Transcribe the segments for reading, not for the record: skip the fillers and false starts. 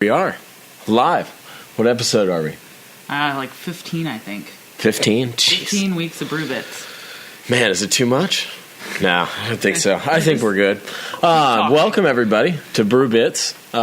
We are live. What episode are we? Like 15, I think. 15? Jeez. 15 weeks of Brew Bits. Man, is it too much? No, I don't think so. I think we're good. Welcome, everybody, to Brew Bits. We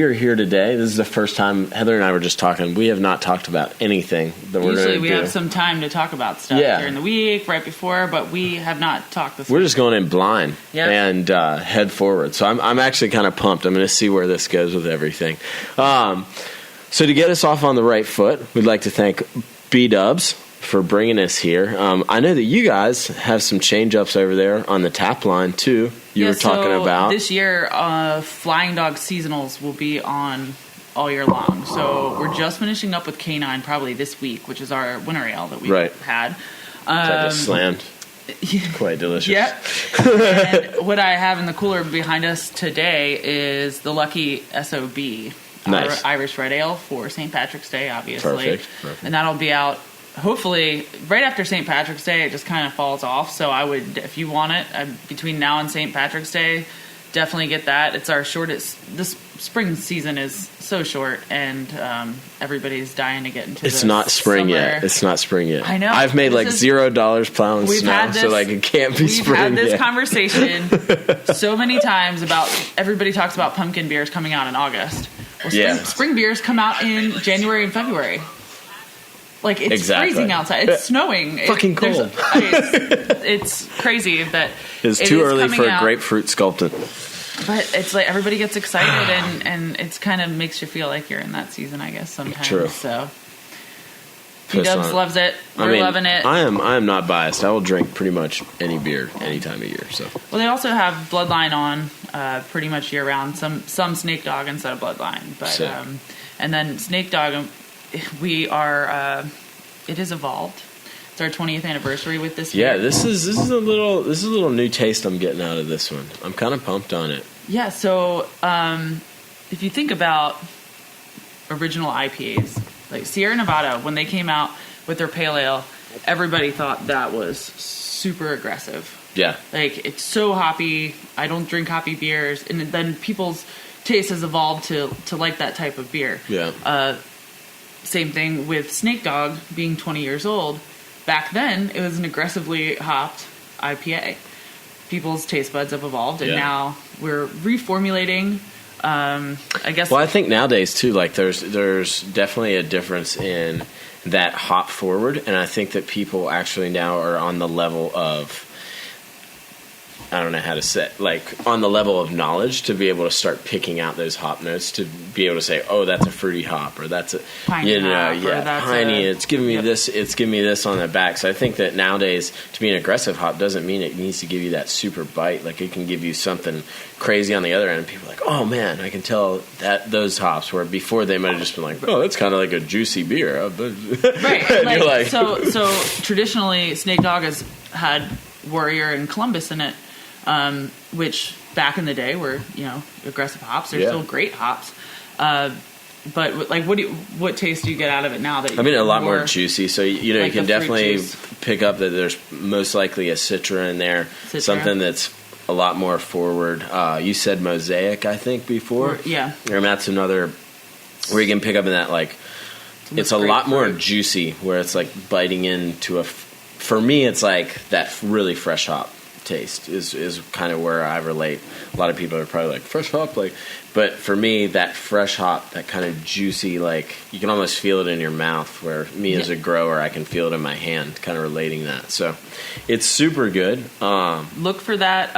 are here today. This is the first time Heather and I were just talking. We have not talked about anything that we're going to do. Usually we have some time to talk about stuff during the week, right before, but we have not talked this week. We're just going in blind and head forward. So I'm actually kind of pumped. I'm going to see where this goes with everything. So to get us off on the right foot, we'd like to thank B-Dubs for bringing us here. I know that you guys have some change-ups over there on the tap line, too. You were talking about. This year, Flying Dog Seasonals will be on all year long. So we're just finishing up with K9 probably this week, which is our winter ale that we've had. I just slammed. Quite delicious. Yeah. And what I have in the cooler behind us today is the Lucky SOB. Nice. Our Irish Red Ale for St. Patrick's Day, obviously. Perfect. And that'll be out hopefully right after St. Patrick's Day. It just kind of falls off. So I would, if you want it, between now and St. Patrick's Day, definitely get that. It's our shortest. This spring season is so short, and everybody's dying to get into It's not spring yet. It's not spring yet. I know. I've made like $0 plowing snow, so like it can't be spring yet. We've had this conversation so many times about everybody talks about pumpkin beers coming out in August. Well, spring beers come out in January and February. Like, it's freezing outside. It's snowing. Fucking cold. It's crazy that it's too early for a grapefruit sculpting. But it's like everybody gets excited, and it's kind of makes you feel like you're in that season, I guess, sometimes. True. So B-Dubs loves it. We're loving it. I am not biased. I will drink pretty much any beer any time of year. So. Well, they also have Bloodline on pretty much year round. Some Snake Dog instead of Bloodline, but and then Snake Dog. We are. It is evolved. It's our 20th anniversary with this beer. Yeah, this is a little new taste I'm getting out of this one. I'm kind of pumped on it. Yeah. So if you think about original IPAs, like Sierra Nevada, when they came out with their pale ale, everybody thought that was super aggressive. Yeah. Like, it's so hoppy. I don't drink hoppy beers, and then people's taste has evolved to like that type of beer. Yeah. Same thing with Snake Dog being 20 years old. Back then, it was an aggressively hopped IPA. People's taste buds have evolved, and now we're reformulating. I guess. Well, I think nowadays too, like there's definitely a difference in that hop forward, and I think that people actually now are on the level of. I don't know how to say, like, on the level of knowledge to be able to start picking out those hop notes, to be able to say, oh, that's a fruity hop, or that's a piney piney. It's giving me this. It's giving me this on the back. So I think that nowadays, to be an aggressive hop doesn't mean it needs to give you that super bite. Like, it can give you something crazy on the other end. And people are like, oh man, I can tell that those hops. Where before they might have just been like, oh, that's kind of like a juicy beer. Right. So traditionally, Snake Dog has had Warrior and Columbus in it. Which back in the day were, aggressive hops. They're still great hops. But like, what taste do you get out of it now? That a lot more juicy. So you can definitely pick up that there's most likely a Citra in there, something that's a lot more forward. You said Mosaic, I think, before. Yeah, and that's another where you can pick up in that, like, it's a lot more juicy, where it's like biting into for me, it's like that really fresh hop taste is kind of where I relate. A lot of people are probably like, fresh hop, like, but for me, that fresh hop, that kind of juicy, like, you can almost feel it in your mouth, where me as a grower, I can feel it in my hand, kind of relating that. So it's super good. Look for that.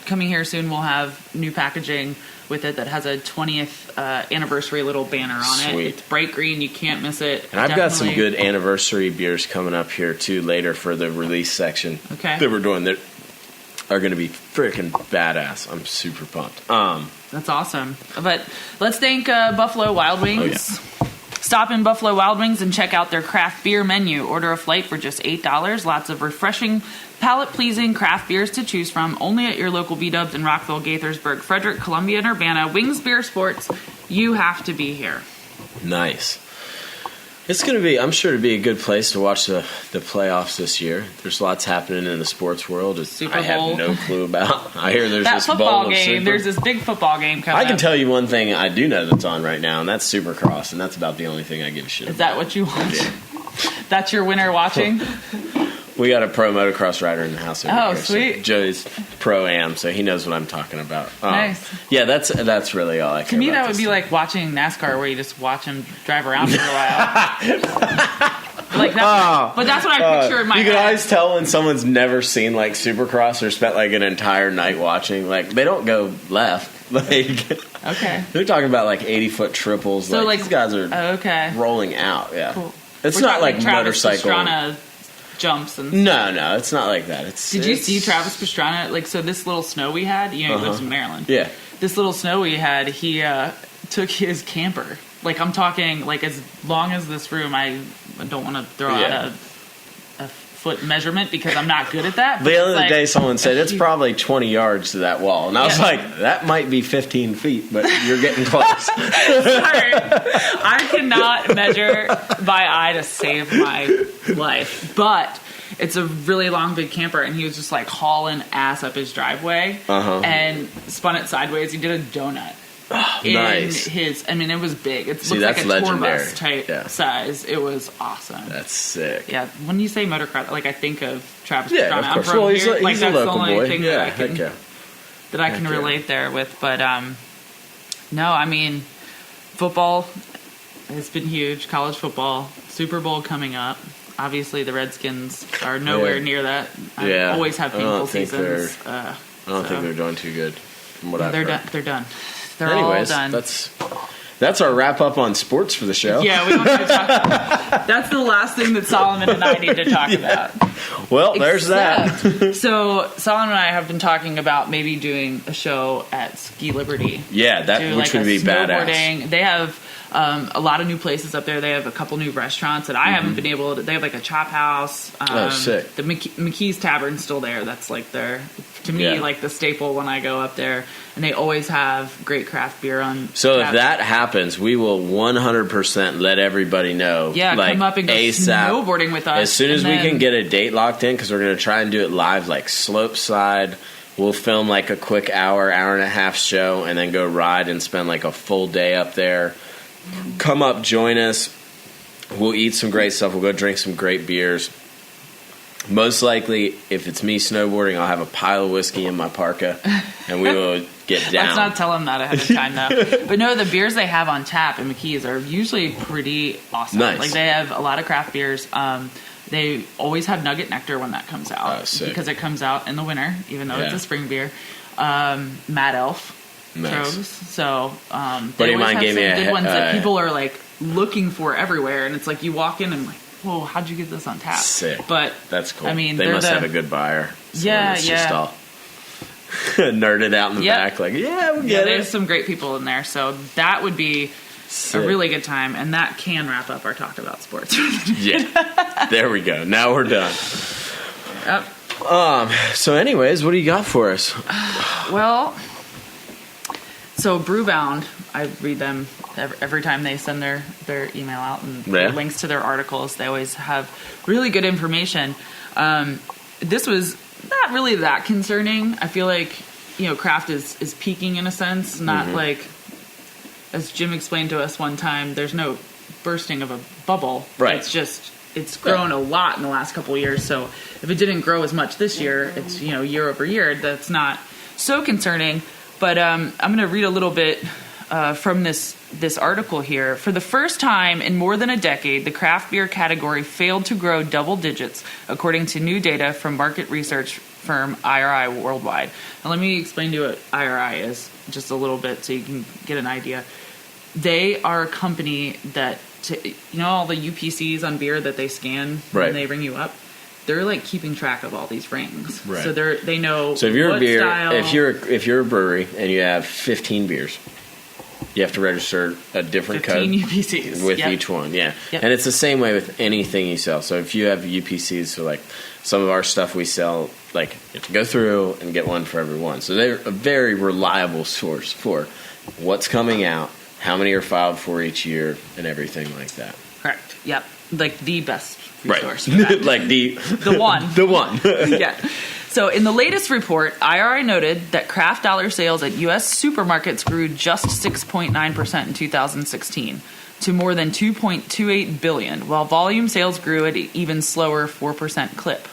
Coming here soon, we'll have new packaging with it that has a 20th anniversary little banner on it. It's bright green. You can't miss it. And I've got some good anniversary beers coming up here, too, later for the release section that we're doing that are going to be freaking badass. I'm super pumped. That's awesome. But let's thank Buffalo Wild Wings. Oh, yeah. Stop in Buffalo Wild Wings and check out their craft beer menu. Order a flight for just $8. Lots of refreshing, palate-pleasing craft beers to choose from. Only at your local B-Dubs in Rockville, Gaithersburg, Frederick, Columbia, and Urbana. Wings Beer Sports. You have to be here. Nice. It's going to be, I'm sure, to be a good place to watch the playoffs this year. There's lots happening in the sports world. Super I have Bowl. no clue about. I hear there's That this football bowl of game. super. There's this big football game coming. I can up. tell you one thing I do know that's on right now, and that's Supercross, and that's about the only thing I give a shit Is about. that what you want? Yeah. That's your winner watching? We got a pro motocross rider in the house over Oh, here. So sweet. Joey's pro-am, so he knows what I'm talking about. Nice. Yeah, that's really all I care To me, about that would this be thing. like watching NASCAR, where you just watch him drive around for a while. Like that's, but that's what I picture in my You head. can always tell when someone's never seen like Supercross or spent like an entire night watching. Like they don't go left. Like Okay. they're talking about like 80-foot triples. So like these guys are okay. rolling out. Yeah, Cool. it's We're not talking like Travis motorcycle. Pastrana jumps and. No, it's not like that. Did you see Travis Pastrana? Like, so this little snow we had, he lives in Maryland. Yeah. This little snow we had, he took his camper. Like, I'm talking, like, as long as this room, I don't want to throw out a foot measort because I'm not good at that. but The it's other like- day, someone said it's probably 20 yards to that wall, and I was Yeah. like, "That might be 15 feet, but you're getting close." Sorry. I cannot measure by eye to save my life. But it's a really long, big camper, and he was just like hauling ass up his driveway and spun it sideways. He did a donut. In Nice. his, I mean, it was big. It See, looked like that's a tour legendary. bus type Yeah. size. It was awesome. That's sick. Yeah, when you say motocross, like I think of Travis Yeah, Pastrana. of I'm course. from Well, here. he's Like a that's local the only boy. thing Yeah, that I can heck yeah. that I can Heck yeah. relate there with. But no, I mean, football has been huge. College football, Super Bowl coming up. Obviously, the Redskins are nowhere Yeah. near that. I Yeah. always have I don't painful think seasons. I don't think they're doing too good, from what I've they're heard. done. They're done. They're Anyways, all done. that's our wrap up on sports for the show. Yeah, we don't need to talk. That's the last thing that Solomon and I need to talk about. Well, there's that. Except- So Solomon and I have been talking about maybe doing a show at Ski Liberty. Yeah, that Do which like would be badass. snowboarding. They have a lot of new places up there. They have a couple new restaurants that I haven't been able to. They have like a chop house. Oh, sick. The McKee's Tavern's still there. That's like their, to me, Yeah. like the staple when I go up there. And they always have great craft beer on. So if tap. that happens, we will 100% let everybody know. Yeah, like, come up and go ASAP. snowboarding with us. As soon as and we then- can get a date locked in, because we're going to try and do it live, like slope side. We'll film like a quick hour and a half show, and then go ride and spend like a full day up there. Come up, join us. We'll eat some great stuff. We'll go drink some great beers. Most likely, if it's me snowboarding, I'll have a pile of whiskey in my parka, and we will get down. Let's not tell them that ahead of time, though. But no, the beers they have on tap in McKee's are usually pretty awesome. Nice. Like they have a lot of craft beers. They always have Nugget Nectar when that comes out Oh, sick. because it comes out in the winter, even though it's Yeah. a spring beer. Mad Elf. Nice. Trogs. So Buddy they of always mine have gave some me a good ones that he- people are like looking for everywhere, and it's like you walk in and like, whoa, how'd you get this on tap? Sick. But That's cool. I mean, they they're must the- have a good buyer. Someone Yeah, that's just yeah. all nerded out in the Yep. back, like, yeah, we yeah, get there's it. some great people in there. So that would be Sick. a really good time, and that can wrap up our talk about sports. Yeah. There we go. Now we're done. Yep. So, anyways, what do you got for us? Well, so Brewbound, I read them every time they send their email out and Yeah. links to their articles. They always have really good information. This was not really that concerning. I feel like, craft is peaking in a sense, not like, as Jim explained to us one time, there's no bursting of a bubble. Right. It's just, it's grown a lot in the last couple of years. So if it didn't grow as much this year, it's, year over year, that's not so concerning. But I'm going to read a little bit from this article here. For the first time in more than a decade, the craft beer category failed to grow double digits, according to new data from market research firm IRI Worldwide. Now, let me explain to you what IRI is just a little bit so you can get an idea. They are a company that, all the UPCs on beer that they scan Right. when they ring you up? They're like keeping track of all these rings. Right. So they know. So if you're what a beer, style, if you're a brewery and you have 15 beers, you have to register a different 15 code UPCs with Yep. each one. Yeah, Yep. and it's the same way with anything you sell. So if you have UPCs, so like some of our stuff we sell, like you have to go through and get one for every one. So they're a very reliable source for what's coming out, how many are filed for each year, and everything like that. Correct. Yep. Like the best Right. resource for that. Like the one. The one. Yeah. So in the latest report, IRI noted that craft dollar sales at U.S. supermarkets grew just 6.9% in 2016 to more than $2.28 billion, while volume sales grew at an even slower 4% clip.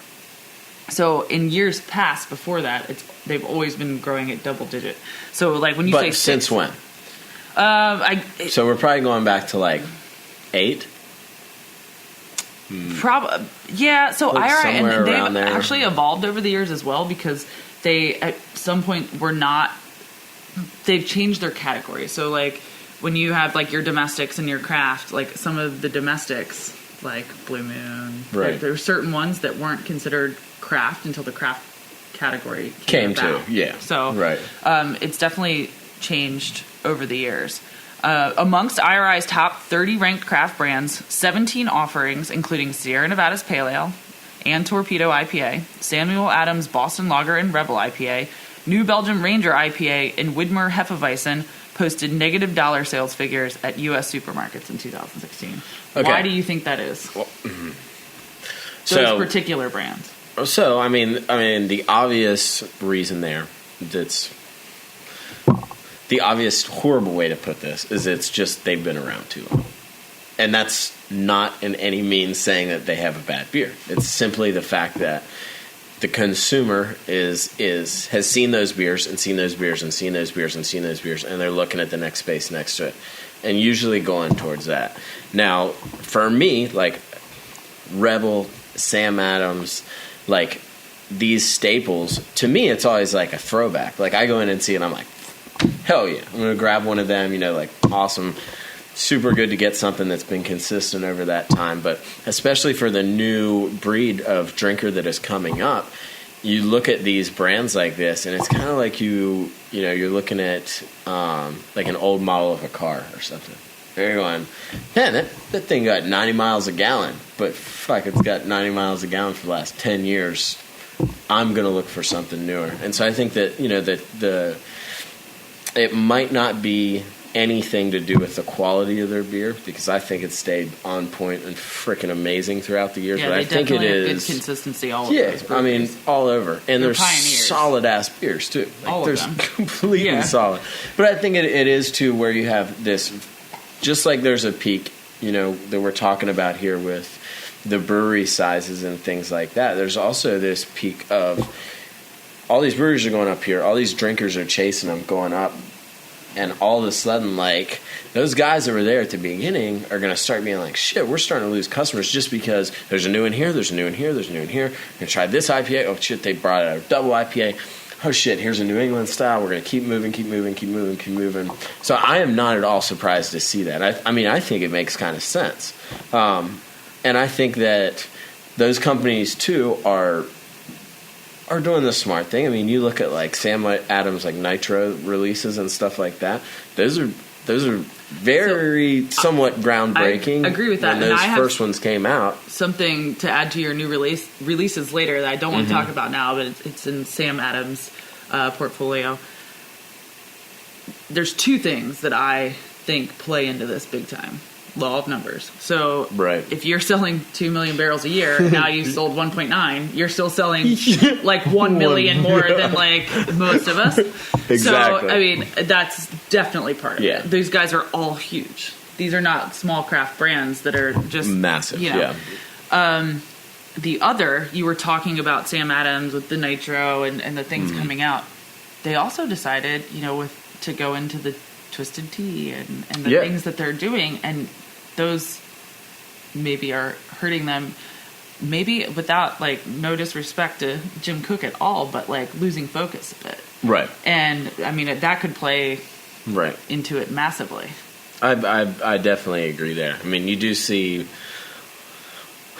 So in years past before that, they've always been growing at double digit. So like when you say since when? So we're probably going back to like 8. Yeah, so Like IRI, and somewhere they've around there. actually evolved over the years as well, because they at some point they've changed their category. So like when you have like your domestics and your craft, like some of the domestics like Blue Moon, right, there were certain ones that weren't considered craft until the craft category came about. to, yeah. So right. It's definitely changed over the years. Amongst IRI's top 30 ranked craft brands, 17 offerings, including Sierra Nevada's Pale Ale and Torpedo IPA, Samuel Adams Boston Lager and Rebel IPA, New Belgium Ranger IPA, and Widmer Hefeweizen, posted negative dollar sales figures at U.S. supermarkets in 2016. Okay. Why do you think that is? Well, Those particular brands. So, I mean, the obvious reason there, that's the obvious horrible way to put this, is it's just they've been around too long. And that's not in any means saying that they have a bad beer. It's simply the fact that the consumer has seen those beers and seen those beers and seen those beers and seen those beers, and they're looking at the next space next to it, and usually going towards that. Now, for me, like Rebel, Sam Adams, like these staples, to me, it's always like a throwback. Like I go in and see it, and I'm like, hell yeah, I'm gonna grab one of them. You know, like awesome. Super good to get something that's been consistent over that time, but especially for the new breed of drinker that is coming up, you look at these brands like this, and it's kind of like you're looking at like an old model of a car or something. You're going, man, that thing got 90 miles a gallon, but fuck, it's got 90 miles a gallon for the last 10 years. I'm gonna look for something newer, and so I think that it might not be anything to do with the quality of their beer, because I think it's stayed on point and freaking amazing throughout the years. Yeah, but I think it is good consistency all over. Yeah, I mean all over, and there's pioneers. solid ass beers too. Like, all of them, completely solid. But I think it is too where you have this, just like there's a peak, that we're talking about here with the brewery sizes and things like that. There's also this peak of all these breweries are going up here, all these drinkers are chasing them, going up. And all of a sudden, like, those guys that were there at the beginning are going to start being like, shit, we're starting to lose customers just because there's a new in here, there's a new in here, there's a new in here. We're going to try this IPA. Oh, shit, they brought out a double IPA. Oh, shit, here's a New England style. We're going to keep moving. So I am not at all surprised to see that. I think it makes kind of sense. And I think that those companies, too, are doing the smart thing. I mean, you look at like Sam Adams, like Nitro releases and stuff like that. Those are very somewhat groundbreaking. I agree with that. When those first ones came out. Something to add to your new releases later that I don't want to talk about now, but it's in Sam Adams' portfolio. There's two things that I think play into this big time. Law of numbers. So if you're selling 2 million barrels a year, now you've sold 1.9, you're still selling like 1 million more than like most of us. Exactly. So, I mean, that's definitely part of it. These guys are all huge. These are not small craft brands that are just massive. The other, you were talking about Sam Adams with the Nitro and the things coming out. They also decided, to go into the Twisted Tea and the things that they're doing, and those maybe are hurting them, maybe without like no disrespect to Jim Koch at all, but like losing focus a bit. Right. And I mean that could play into it massively. I definitely agree there. I mean, you do see,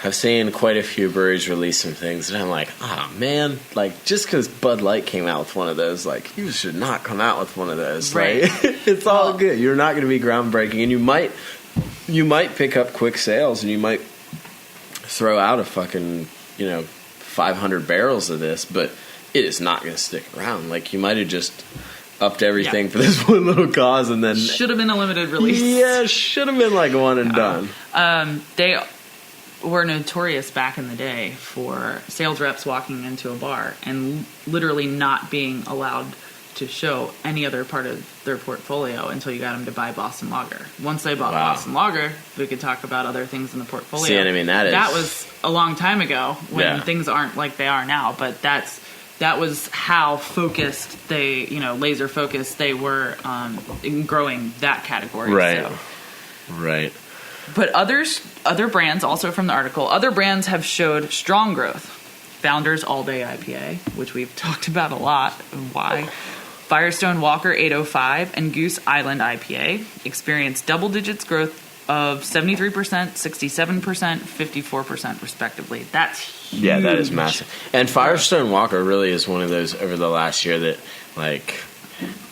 I've seen quite a few breweries release some things, and I'm like, man, like, just because Bud Light came out with one of those, like, you should not come out with one of those. Right. Like, it's all good. You're not going to be groundbreaking, and you might pick up quick sales, and you might throw out a fucking, 500 barrels of this, but it is not going to stick around. Like, you might have just upped everything for this one little cause, and then should have been a limited release. Yeah, should have been like one and done. They were notorious back in the day for sales reps walking into a bar and literally not being allowed to show any other part of their portfolio until you got them to buy Boston Lager. Once they bought Boston Lager, we could talk about other things in the portfolio. See, I mean, that was a long time ago when things aren't like they are now, but that was how focused they, laser focused they were in growing that category. Right. So. Right. But other brands, also from the article, other brands have showed strong growth. Founders All Day IPA, which we've talked about a lot, why. Firestone Walker 805 and Goose Island IPA experienced double digits growth of 73%, 67%, 54% respectively. That's huge. Yeah, that is massive. And Firestone Walker really is one of those over the last year that, like,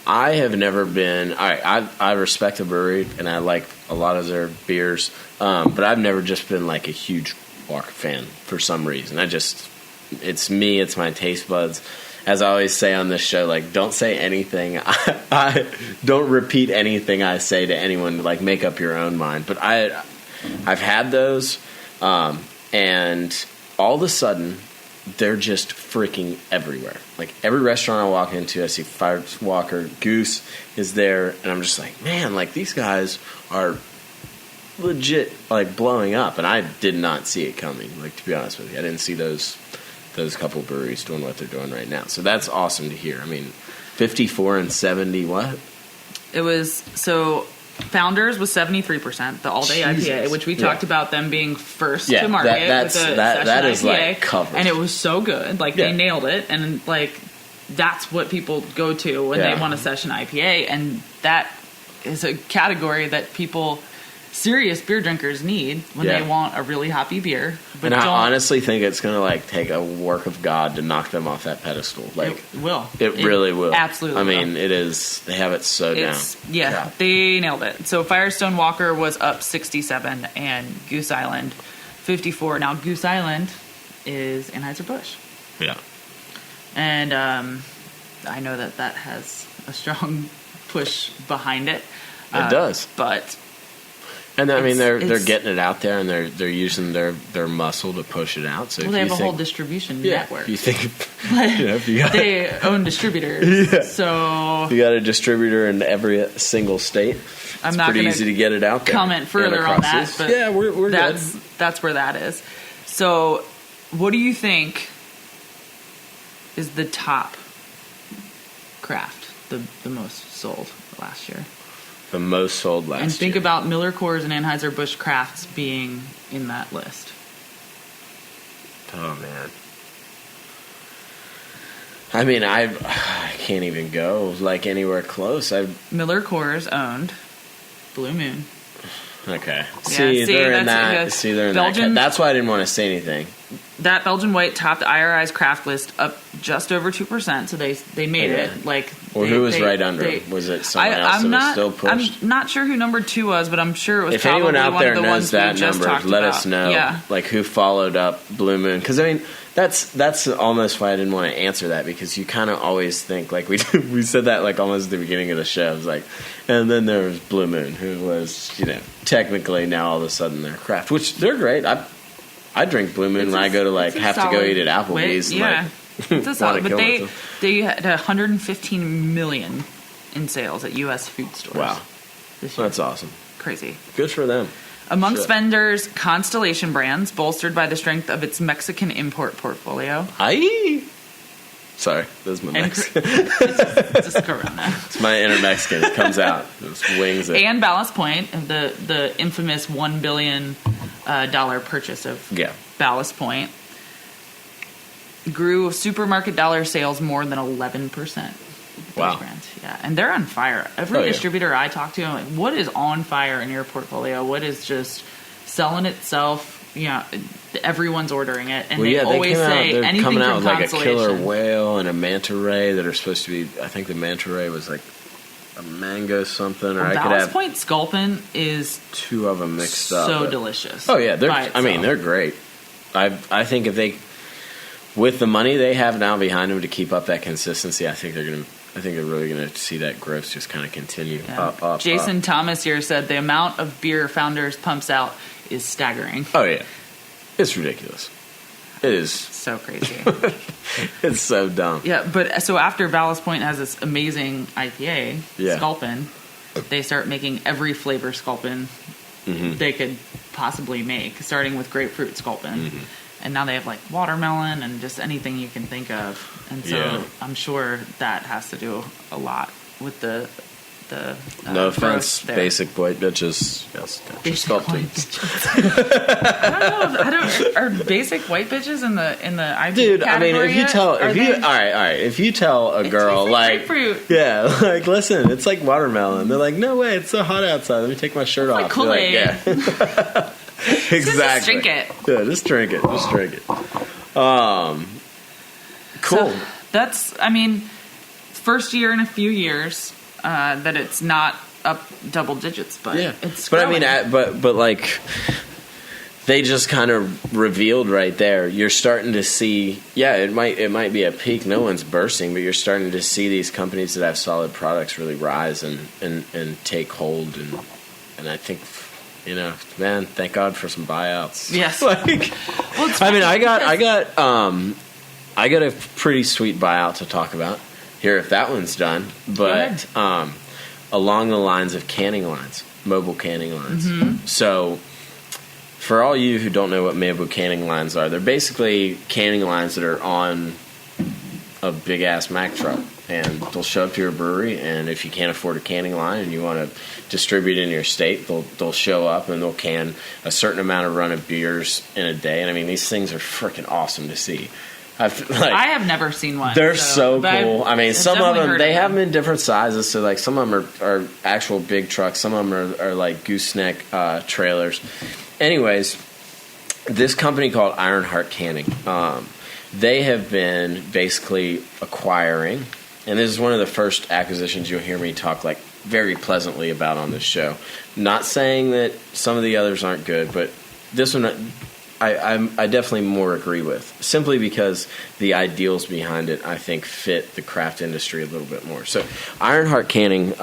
I have never been. I respect the brewery and I like a lot of their beers, but I've never just been like a huge Walker fan for some reason. It's me. It's my taste buds. As I always say on this show, like, don't say anything. I don't repeat anything I say to anyone. Like, make up your own mind. But I've had those, and all of a sudden, they're just freaking everywhere. Like, every restaurant I walk into, I see Fire Walker, Goose is there, and I'm just like, man, like, these guys are legit, like, blowing up. And I did not see it coming, like, to be honest with you. I didn't see those couple breweries doing what they're doing right now. So that's awesome to hear. I mean, 54 and 70, what? It was, so Founders was 73%, the all-day IPA, which we talked about them being first to market. That is IPA, like covered. And it was so good. Like, they nailed it. And, like, that's what people go to when they want a session IPA. And that is a category that people... serious beer drinkers need when they want a really hoppy beer. But and I honestly think it's going to like take a work of God to knock them off that pedestal. Like, it will. It really will. Absolutely. I mean, it is. They have it so down. Yeah, they nailed it. So Firestone Walker was up 67 and Goose Island 54. Now Goose Island is Anheuser-Busch. Yeah. And I know that has a strong push behind it. It does. But... And I mean, they're getting it out there, and they're using their muscle to push it out. So they have a whole distribution network. If you think, if you got, they own distributors. Yeah. So if you got a distributor in every single state, it's pretty easy to get it out there. Comment further on that, but we're good. That's where that is. So, what do you think is the top craft, the most sold last year? The most sold last year. And think about Miller Coors and Anheuser-Busch crafts being in that list. Oh, man. I mean, I can't even go, like, anywhere close. Miller Coors owned Blue Moon. Okay. They're in that. That's why I didn't want to say anything. That Belgian White topped IRI's craft list up just over 2%, so they made it. Like, who was right under? Was it someone else that was still pushed? I'm not sure who number 2 was, but I'm sure it was. If probably anyone out one there of the knows ones that we just number, let us know. Yeah. Like, who followed up Blue Moon? Because I mean, that's almost why I didn't want to answer that, because you kind of always think, like, we said that like almost at the beginning of the show. It was like, and then there was Blue Moon, who was technically now all of a sudden they're craft, which they're great. I drink Blue Moon when I go to have to go eat at Applebee's. Yeah, it's a solid. But they had 115 million in sales at U.S. food stores. Wow, that's awesome. Crazy. Good for them. Amongst vendors, Constellation Brands, bolstered by the strength of its Mexican import portfolio. Sorry, that's my Mexican. It's just Corona. It's my inner Mexican. It comes out. It wings it. And Ballast Point, the infamous $1 billion purchase of Ballast Point, grew supermarket dollar sales more than 11%. Wow. Brands. Yeah, and they're on fire. Every distributor I talk to, I'm like, what is on fire in your portfolio? What is just selling itself? Everyone's ordering it, and they always say anything coming out with from like a killer whale and a manta ray that are supposed to be. I think the manta ray was like a mango something, or I could have Point Sculpin is 2 of them mixed up. So delicious. Oh yeah, they're great. I think if they, with the money they have now behind them to keep up that consistency, I think they're going to I think they're really going to see that growth just kind of continue up. Jason Thomas here said the amount of beer Founders pumps out is staggering. Oh, yeah. It's ridiculous. It is. So crazy. It's so dumb. Yeah, but so after Ballast Point has this amazing IPA, Sculpin, they start making every flavor Sculpin they could possibly make, starting with grapefruit Sculpin. And now they have like watermelon and just anything you can think of. And so I'm sure that has to do a lot with the no offense, basic white bitches. Yes, basic white bitches. Are basic white bitches in the IPA Dude, I mean, if you tell all right, if you tell a girl like grapefruit. like listen, it's like watermelon. They're like, no way, it's so hot outside. Let me take my shirt off. Like Kool-Aid. Yeah. Exactly. Just drink it. Yeah, just drink it. Just drink it. Cool. So that's, I mean, first year in a few years that it's not up double digits, but it's growing. I mean, but like they just kind of revealed right there. You're starting to see, it might be a peak. No one's bursting, but you're starting to see these companies that have solid products really rise and take hold, and I think. You know, man, thank God for some buyouts. Yes. I mean, I got a pretty sweet buyout to talk about here if that one's done. But along the lines of canning lines, mobile canning lines. So for all you who don't know what mobile canning lines are, they're basically canning lines that are on a big ass Mack truck. And they'll show up to your brewery, and if you can't afford a canning line and you want to distribute in your state, they'll show up and they'll can a certain amount of run of beers in a day. And I mean, these things are freaking awesome to see. I have never seen one. They're so cool. I mean, some of them, they have them in different sizes. So like some of them are actual big trucks. Some of them are like gooseneck trailers. Anyways, this company called Ironheart Canning, they have been basically acquiring. And this is one of the first acquisitions you'll hear me talk like very pleasantly about on this show. Not saying that some of the others aren't good, but this one I definitely more agree with. Simply because the ideals behind it, I think, fit the craft industry a little bit more. So Ironheart Canning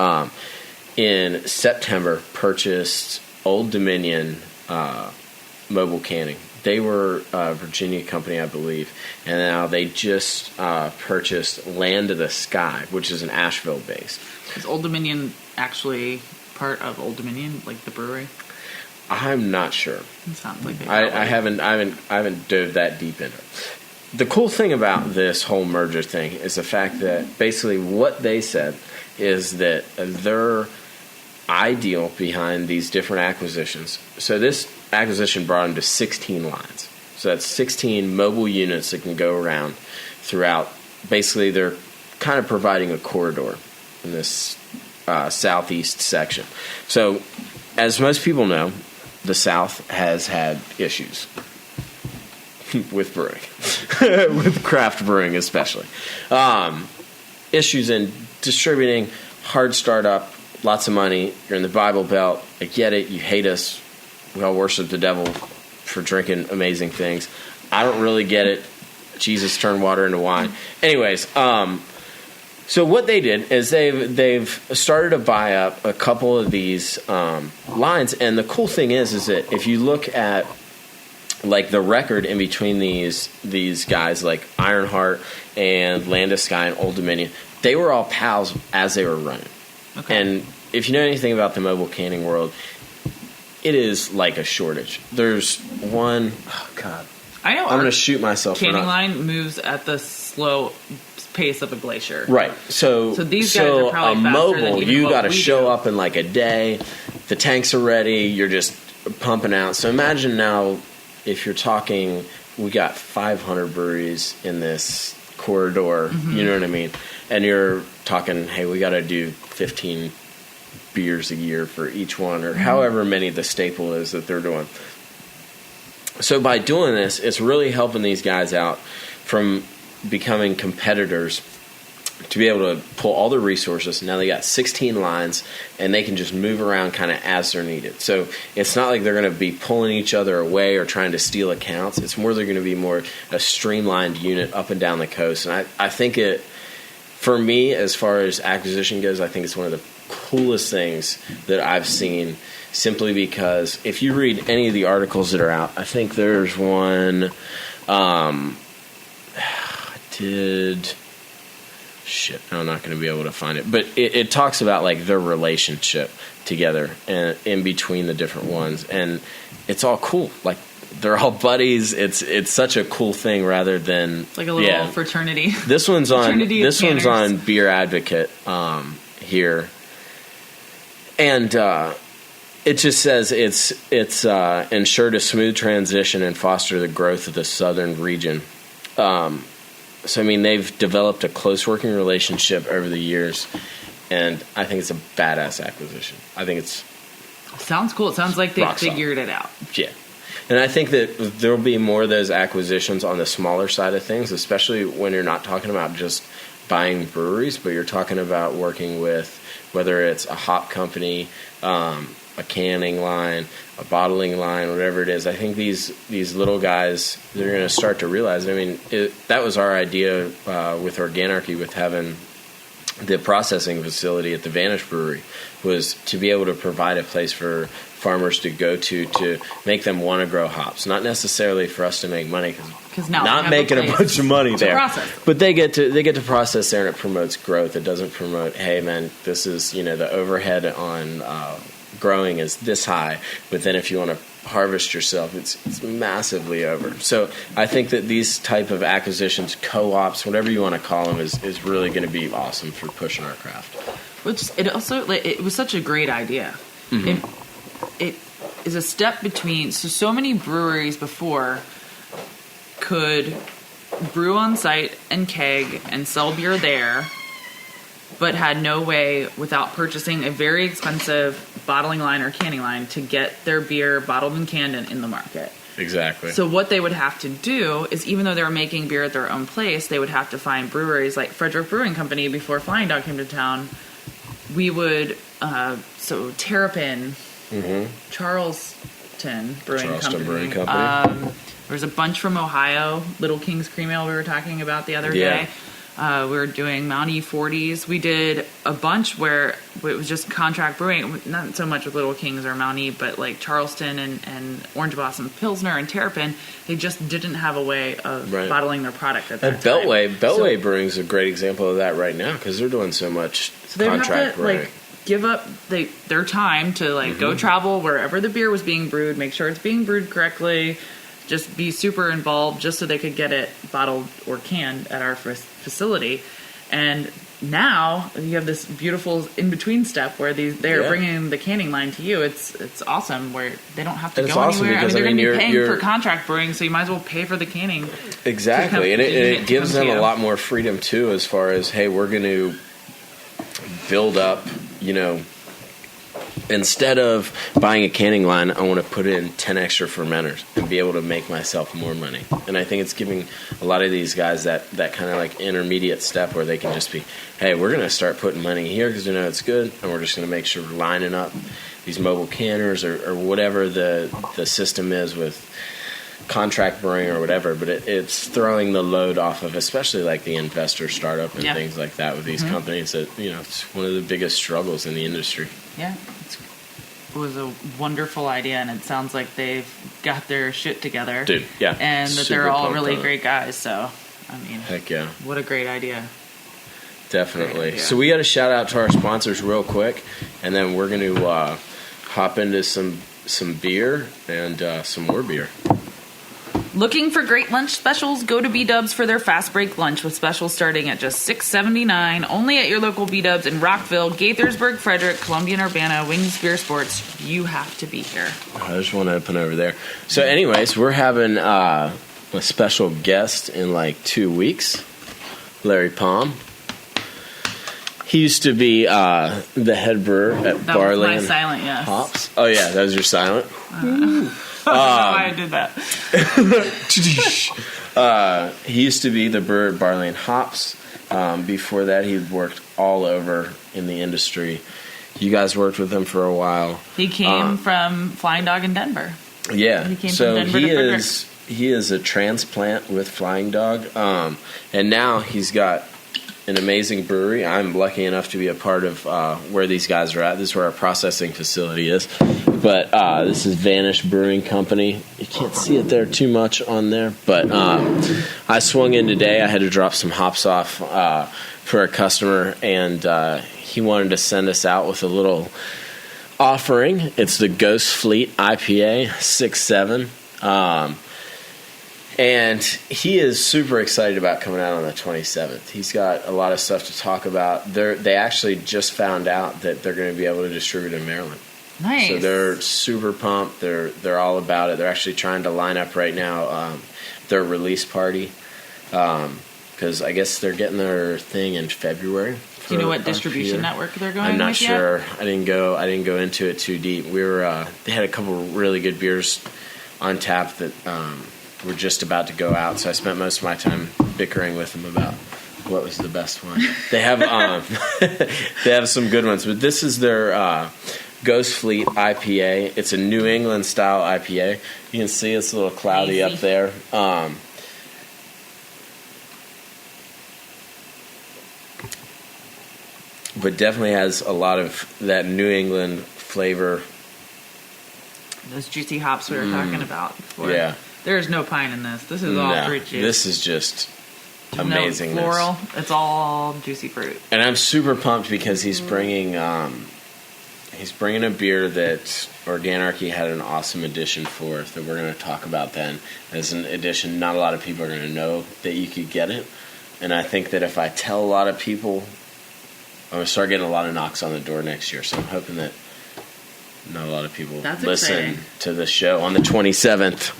in September purchased Old Dominion Mobile Canning. They were a Virginia company, I believe, and now they just purchased Land of the Sky, which is an Asheville based. Is Old Dominion actually part of Old Dominion, like the brewery? I'm not sure. It sounds like I haven't dove that deep into it. The cool thing about this whole merger thing is the fact that basically what they said is that their ideal behind these different acquisitions. So this acquisition brought them to 16 lines. So that's 16 mobile units that can go around throughout. Basically, they're kind of providing a corridor in this southeast section. So, as most people know, the South has had issues with brewing, with craft brewing especially. Issues in distributing, hard startup, lots of money. You're in the Bible Belt. I get it. You hate us. We all worship the devil for drinking amazing things. I don't really get it. Jesus turned water into wine. Anyways, so what they did is they've started to buy up a couple of these lines, and the cool thing is that if you look at like the record in between these guys like Ironheart and Land of Sky and Old Dominion, they were all pals as they were running. Okay. And if you know anything about the mobile canning world, it is like a shortage. There's one, oh God, I know. I'm going to shoot myself. Canning line moves at the slow pace of a glacier. Right. So these guys are probably faster mobile, than even you got to we show do. up in like a day. The tanks are ready. You're just pumping out. So imagine now if you're talking, we got 500 breweries in this corridor. Mm-hmm. You know what I mean? And you're talking, hey, we got to do 15 beers a year for each one, or however many the staple is that they're doing. So by doing this, it's really helping these guys out from becoming competitors to be able to pull all their resources. Now they got 16 lines, and they can just move around kind of as they're needed. So it's not like they're going to be pulling each other away or trying to steal accounts. It's more they're going to be more a streamlined unit up and down the coast. And I think it for me, as far as acquisition goes, I think it's one of the coolest things that I've seen, simply because if you read any of the articles that are out, I think there's one, I'm not going to be able to find it, but it talks about like their relationship together and in between the different ones, and it's all cool. Like, they're all buddies. It's such a cool thing, rather than it's like a little fraternity. This one's on One's on Beer Advocate here, and it just says it's ensured a smooth transition and foster the growth of the southern region. So I mean, they've developed a close working relationship over the years, and I think it's a badass acquisition. I think it's sounds cool. It sounds like they figured it out. Yeah. And I think that there will be more of those acquisitions on the smaller side of things, especially when you're not talking about just buying breweries, but you're talking about working with, whether it's a hop company, a canning line, a bottling line, whatever it is. I think these little guys, they're going to start to realize, I mean, that was our idea with Organarchy, with having the processing facility at the Vanish Brewery, was to be able to provide a place for farmers to go to make them want to grow hops. Not necessarily for us to make money, because not making a bunch of money there, but they get to process there, and it promotes growth. It doesn't promote, hey man, this is, the overhead on growing is this high, but then if you want to harvest yourself, it's massively over. So I think that these type of acquisitions, co-ops, whatever you want to call them, is really going to be awesome for pushing our craft. Which it was such a great idea. Mm-hmm. It is a step between, so many breweries before could brew on site and keg and sell beer there, but had no way, without purchasing a very expensive bottling line or canning line, to get their beer bottled and canned in the market. Exactly. So what they would have to do is, even though they were making beer at their own place, they would have to find breweries like Frederick Brewing Company. Before Flying Dog came to town, we would, Terrapin, Charleston Brewing Company. There's a bunch from Ohio, Little King's Cream Ale we were talking about the other day. We were doing Mount E40s. We did a bunch where it was just contract brewing, not so much with Little Kings or Mount E, but like Charleston and Orange Blossom Pilsner and Terrapin. They just didn't have a way of bottling their product at that time. Beltway Brewing is a great example of that right now, because they're doing so much contract brewing. Give up their time to go travel wherever the beer was being brewed, make sure it's being brewed correctly, just be super involved just so they could get it bottled or canned at our facility. And now you have this beautiful in-between step where they're bringing the canning line to you. It's awesome, where they don't have to go anywhere. I mean, they're going to be paying for contract brewing, so you might as well pay for the canning. Exactly, and it gives them a lot more freedom too, as far as, hey, we're going to build up, instead of buying a canning line, I want to put in 10 extra fermenters and be able to make myself more money. And I think it's giving a lot of these guys that kind of like intermediate step where they can just be, hey, we're going to start putting money here because we know it's good, and we're just going to make sure we're lining up these mobile canners or whatever the system is with contract brewing or whatever. But it's throwing the load off of, especially like the investor startup and things like that with these companies that, it's one of the biggest struggles in the industry. Yeah, it was a wonderful idea, and it sounds like they've got their shit together. Dude, yeah. And that they're all really great guys, so, I mean. Heck yeah. What a great idea. Definitely. So we got to shout out to our sponsors real quick, and then we're going to hop into some beer and some more beer. Looking for great lunch specials? Go to B-Dubs for their fast break lunch, with specials starting at just $6.79. Only at your local B-Dubs in Rockville, Gaithersburg, Frederick, Columbia, and Urbana. Wings Beer Sports. You have to be here. I just want to open over there. So anyways, we're having a special guest in like 2 weeks. Larry Palm. He used to be the head brewer at Barley was my silent yes. Hops. Oh yeah, that was your silent? I don't know why I did that. He used to be the brewer at Barley and Hops. Before that, he worked all over in the industry. You guys worked with him for a while. He came from Flying Dog in Denver. Yeah. He came from Denver to Frederick. He is a transplant with Flying Dog. And now he's got an amazing brewery. I'm lucky enough to be a part of where these guys are at. This is where our processing facility is. But this is Vanish Brewing Company. You can't see it there too much on there. But I swung in today. I had to drop some hops off for a customer, and he wanted to send us out with a little offering. It's the Ghost Fleet IPA 6.7. And he is super excited about coming out on the 27th. He's got a lot of stuff to talk about. They actually just found out that they're going to be able to distribute in Maryland. Nice. So they're super pumped. They're all about it. They're actually trying to line up right now their release party because I guess they're getting their thing in February. Do you know what distribution network they're going with? I'm not sure. Yet? I didn't go into it too deep. We were they had a couple really good beers on tap that were just about to go out, so I spent most of my time bickering with them about what was the best one. They have they have some good ones, but this is their Ghost Fleet IPA. It's a New England style IPA. You can see it's a little cloudy up there. But definitely has a lot of that New England flavor. Those juicy hops we were talking about before. Yeah. There's no pine in this. This is all fruit juice. This is just amazing. No floral. It's all juicy fruit. And I'm super pumped because he's bringing a beer that Organarchy had an awesome edition for that we're going to talk about then. As an edition, not a lot of people are going to know that you could get it. And I think that if I tell a lot of people, I'm going to start getting a lot of knocks on the door next year. So I'm hoping that not a lot of people listen to the show on the 27th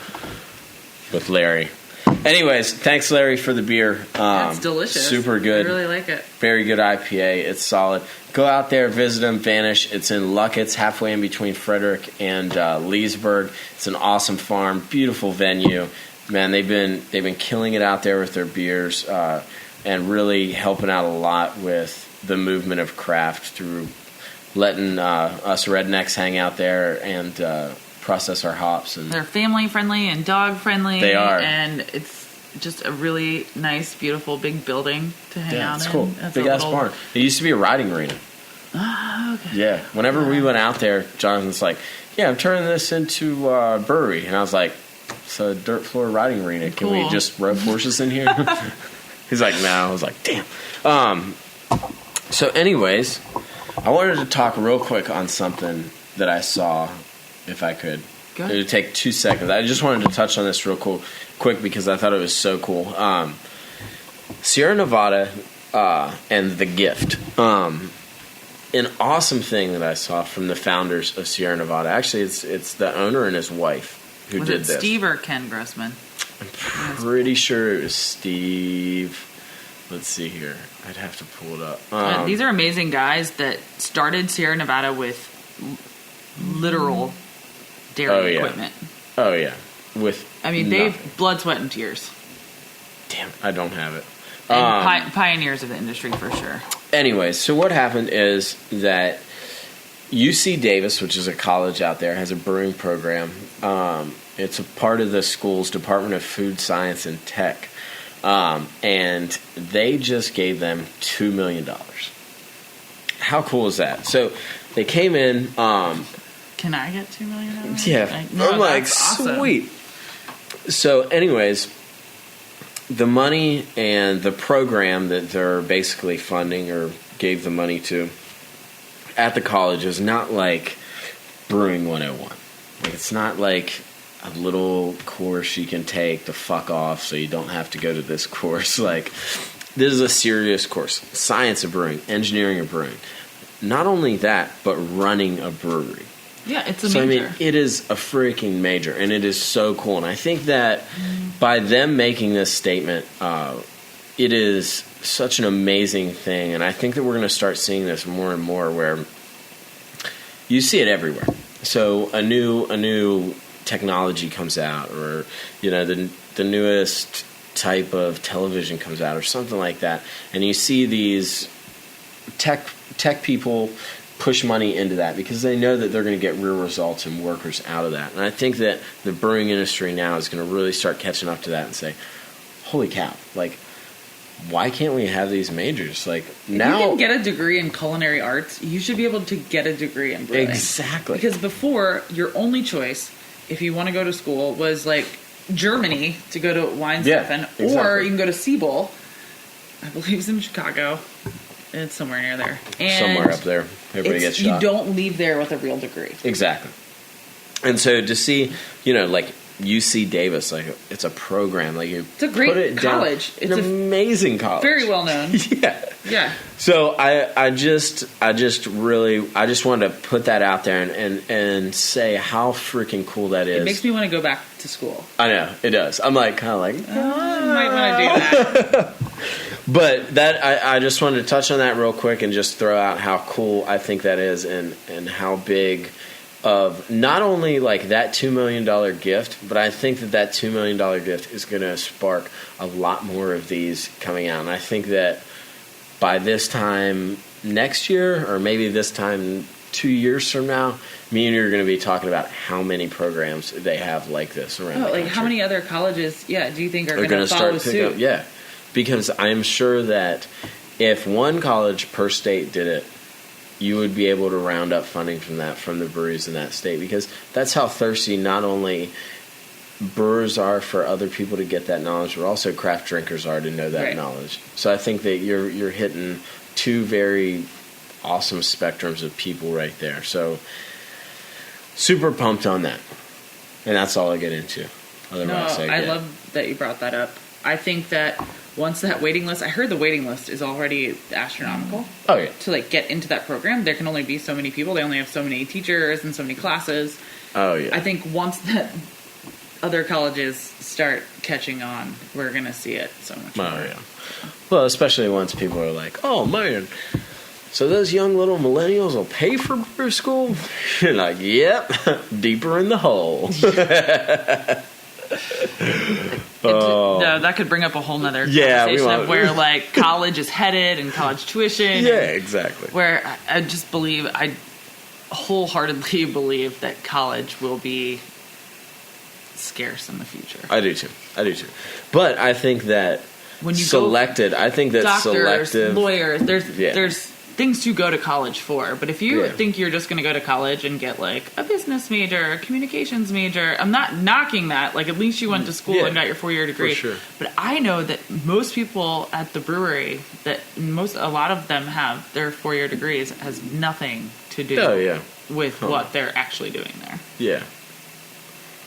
with Larry. Anyways, thanks, Larry, for the beer. It's delicious. Super good. I really like it. Very good IPA. It's solid. Go out there, visit them, Vanish. It's in Luckett's, halfway in between Frederick and Leesburg. It's an awesome farm, beautiful venue. Man, they've been killing it out there with their beers and really helping out a lot with the movement of craft through letting us rednecks hang out there and process our hops. And they're family friendly and dog friendly. They are, and it's just a really nice, beautiful, big building to hang out in. It's cool. Big ass barn. It used to be a riding arena. Oh, okay. Yeah. Whenever we went out there, Jonathan's like, "Yeah, I'm turning this into a brewery," and I was like, "It's a dirt floor riding arena. Can we just rope horses in here?" He's like, "No." I was like, "Damn." So, anyways, I wanted to talk real quick on something that I saw, if I could. It would take 2 seconds. I just wanted to touch on this real quick because I thought it was so cool. Sierra Nevada and The Gift. An awesome thing that I saw from the founders of Sierra Nevada. Actually, it's the owner and his wife who did this. Steve or Ken Grossman? I'm pretty sure it was Steve. Let's see here. I'd have to pull it up. These are amazing guys that started Sierra Nevada with literal dairy equipment. Oh, yeah. They've blood, sweat, and tears. Damn, I don't have it. And pioneers of the industry for sure. Anyways, so what happened is that UC Davis, which is a college out there, has a brewing program. It's a part of the school's Department of Food Science and Tech. And they just gave them $2 million. How cool is that? So they came in. Can I get $2 million? Yeah. I'm like, sweet. So, anyways, the money and the program that they're basically funding or gave the money to at the college is not like Brewing 101. It's not like a little course you can take to fuck off so you don't have to go to this course. Like, this is a serious course. Science of brewing, engineering of brewing. Not only that, but running a brewery. Yeah, it's a major. I mean, it is a freaking major, and it is so cool. And I think that by them making this statement, it is such an amazing thing. And I think that we're going to start seeing this more and more where you see it everywhere. So a new technology comes out, or the newest type of television comes out, or something like that, and you see these tech people push money into that because they know that they're going to get real results and workers out of that. And I think that the brewing industry now is going to really start catching up to that and say, holy cow, like, why can't we have these majors? Like, If now... you can get a degree in culinary arts, you should be able to get a degree in brewing. Exactly. Because before, your only choice, if you want to go to school, was like Germany to go to Weinsteffen, exactly. or you can go to Siebel. I believe it's in Chicago. It's somewhere near there. And somewhere up there. Everybody gets shot. You don't leave there with a real degree. Exactly. And so to see, like UC Davis, like it's a program, like it's a great college. It's an amazing college, very well known. Yeah. So I just wanted to put that out there and say how freaking cool that is. It makes me want to go back to school. I know it does. I'm like kind of like I might want to do that. But that I just wanted to touch on that real quick and just throw out how cool I think that is and how big of not only like that $2 million gift, but I think that $2 million gift is going to spark a lot more of these coming out. And I think that by this time next year, or maybe this time 2 years from now, me and you are going to be talking about how many programs they have like this around the country. Like how many other colleges, do you think are going to start follow suit? Yeah, because I'm sure that if one college per state did it, you would be able to round up funding from the breweries in that state, because that's how thirsty not only brewers are for other people to get that knowledge, but also craft drinkers are to know that knowledge. So I think that you're hitting two very awesome spectrums of people right there. So super pumped on that, and that's all I get into. Otherwise, I love that you brought that up. I think that once that waiting list, I heard the waiting list is already astronomical. Oh yeah. To like get into that program, there can only be so many people. They only have so many teachers and so many classes. Oh yeah. I think once that other colleges start catching on, we're gonna see it so much more. Oh yeah. Well, especially once people are like, "Oh man, so those young little millennials will pay for brew school?" You're like, "Yep, deeper in the hole." No, that could bring up a whole nother conversation of where like college is headed and college tuition. Yeah, exactly. Where I wholeheartedly believe that college will be scarce in the future. I do too. But I think that when you selected, I think that doctors, selective lawyers, there's things to go to college for. But if you think you're just going to go to college and get like a business major, a communications major, I'm not knocking that. Like at least you went to school and got your 4-year degree. For sure. But I know that most people at the brewery, a lot of them have their 4-year degrees, has nothing to do with what they're actually doing there. Yeah.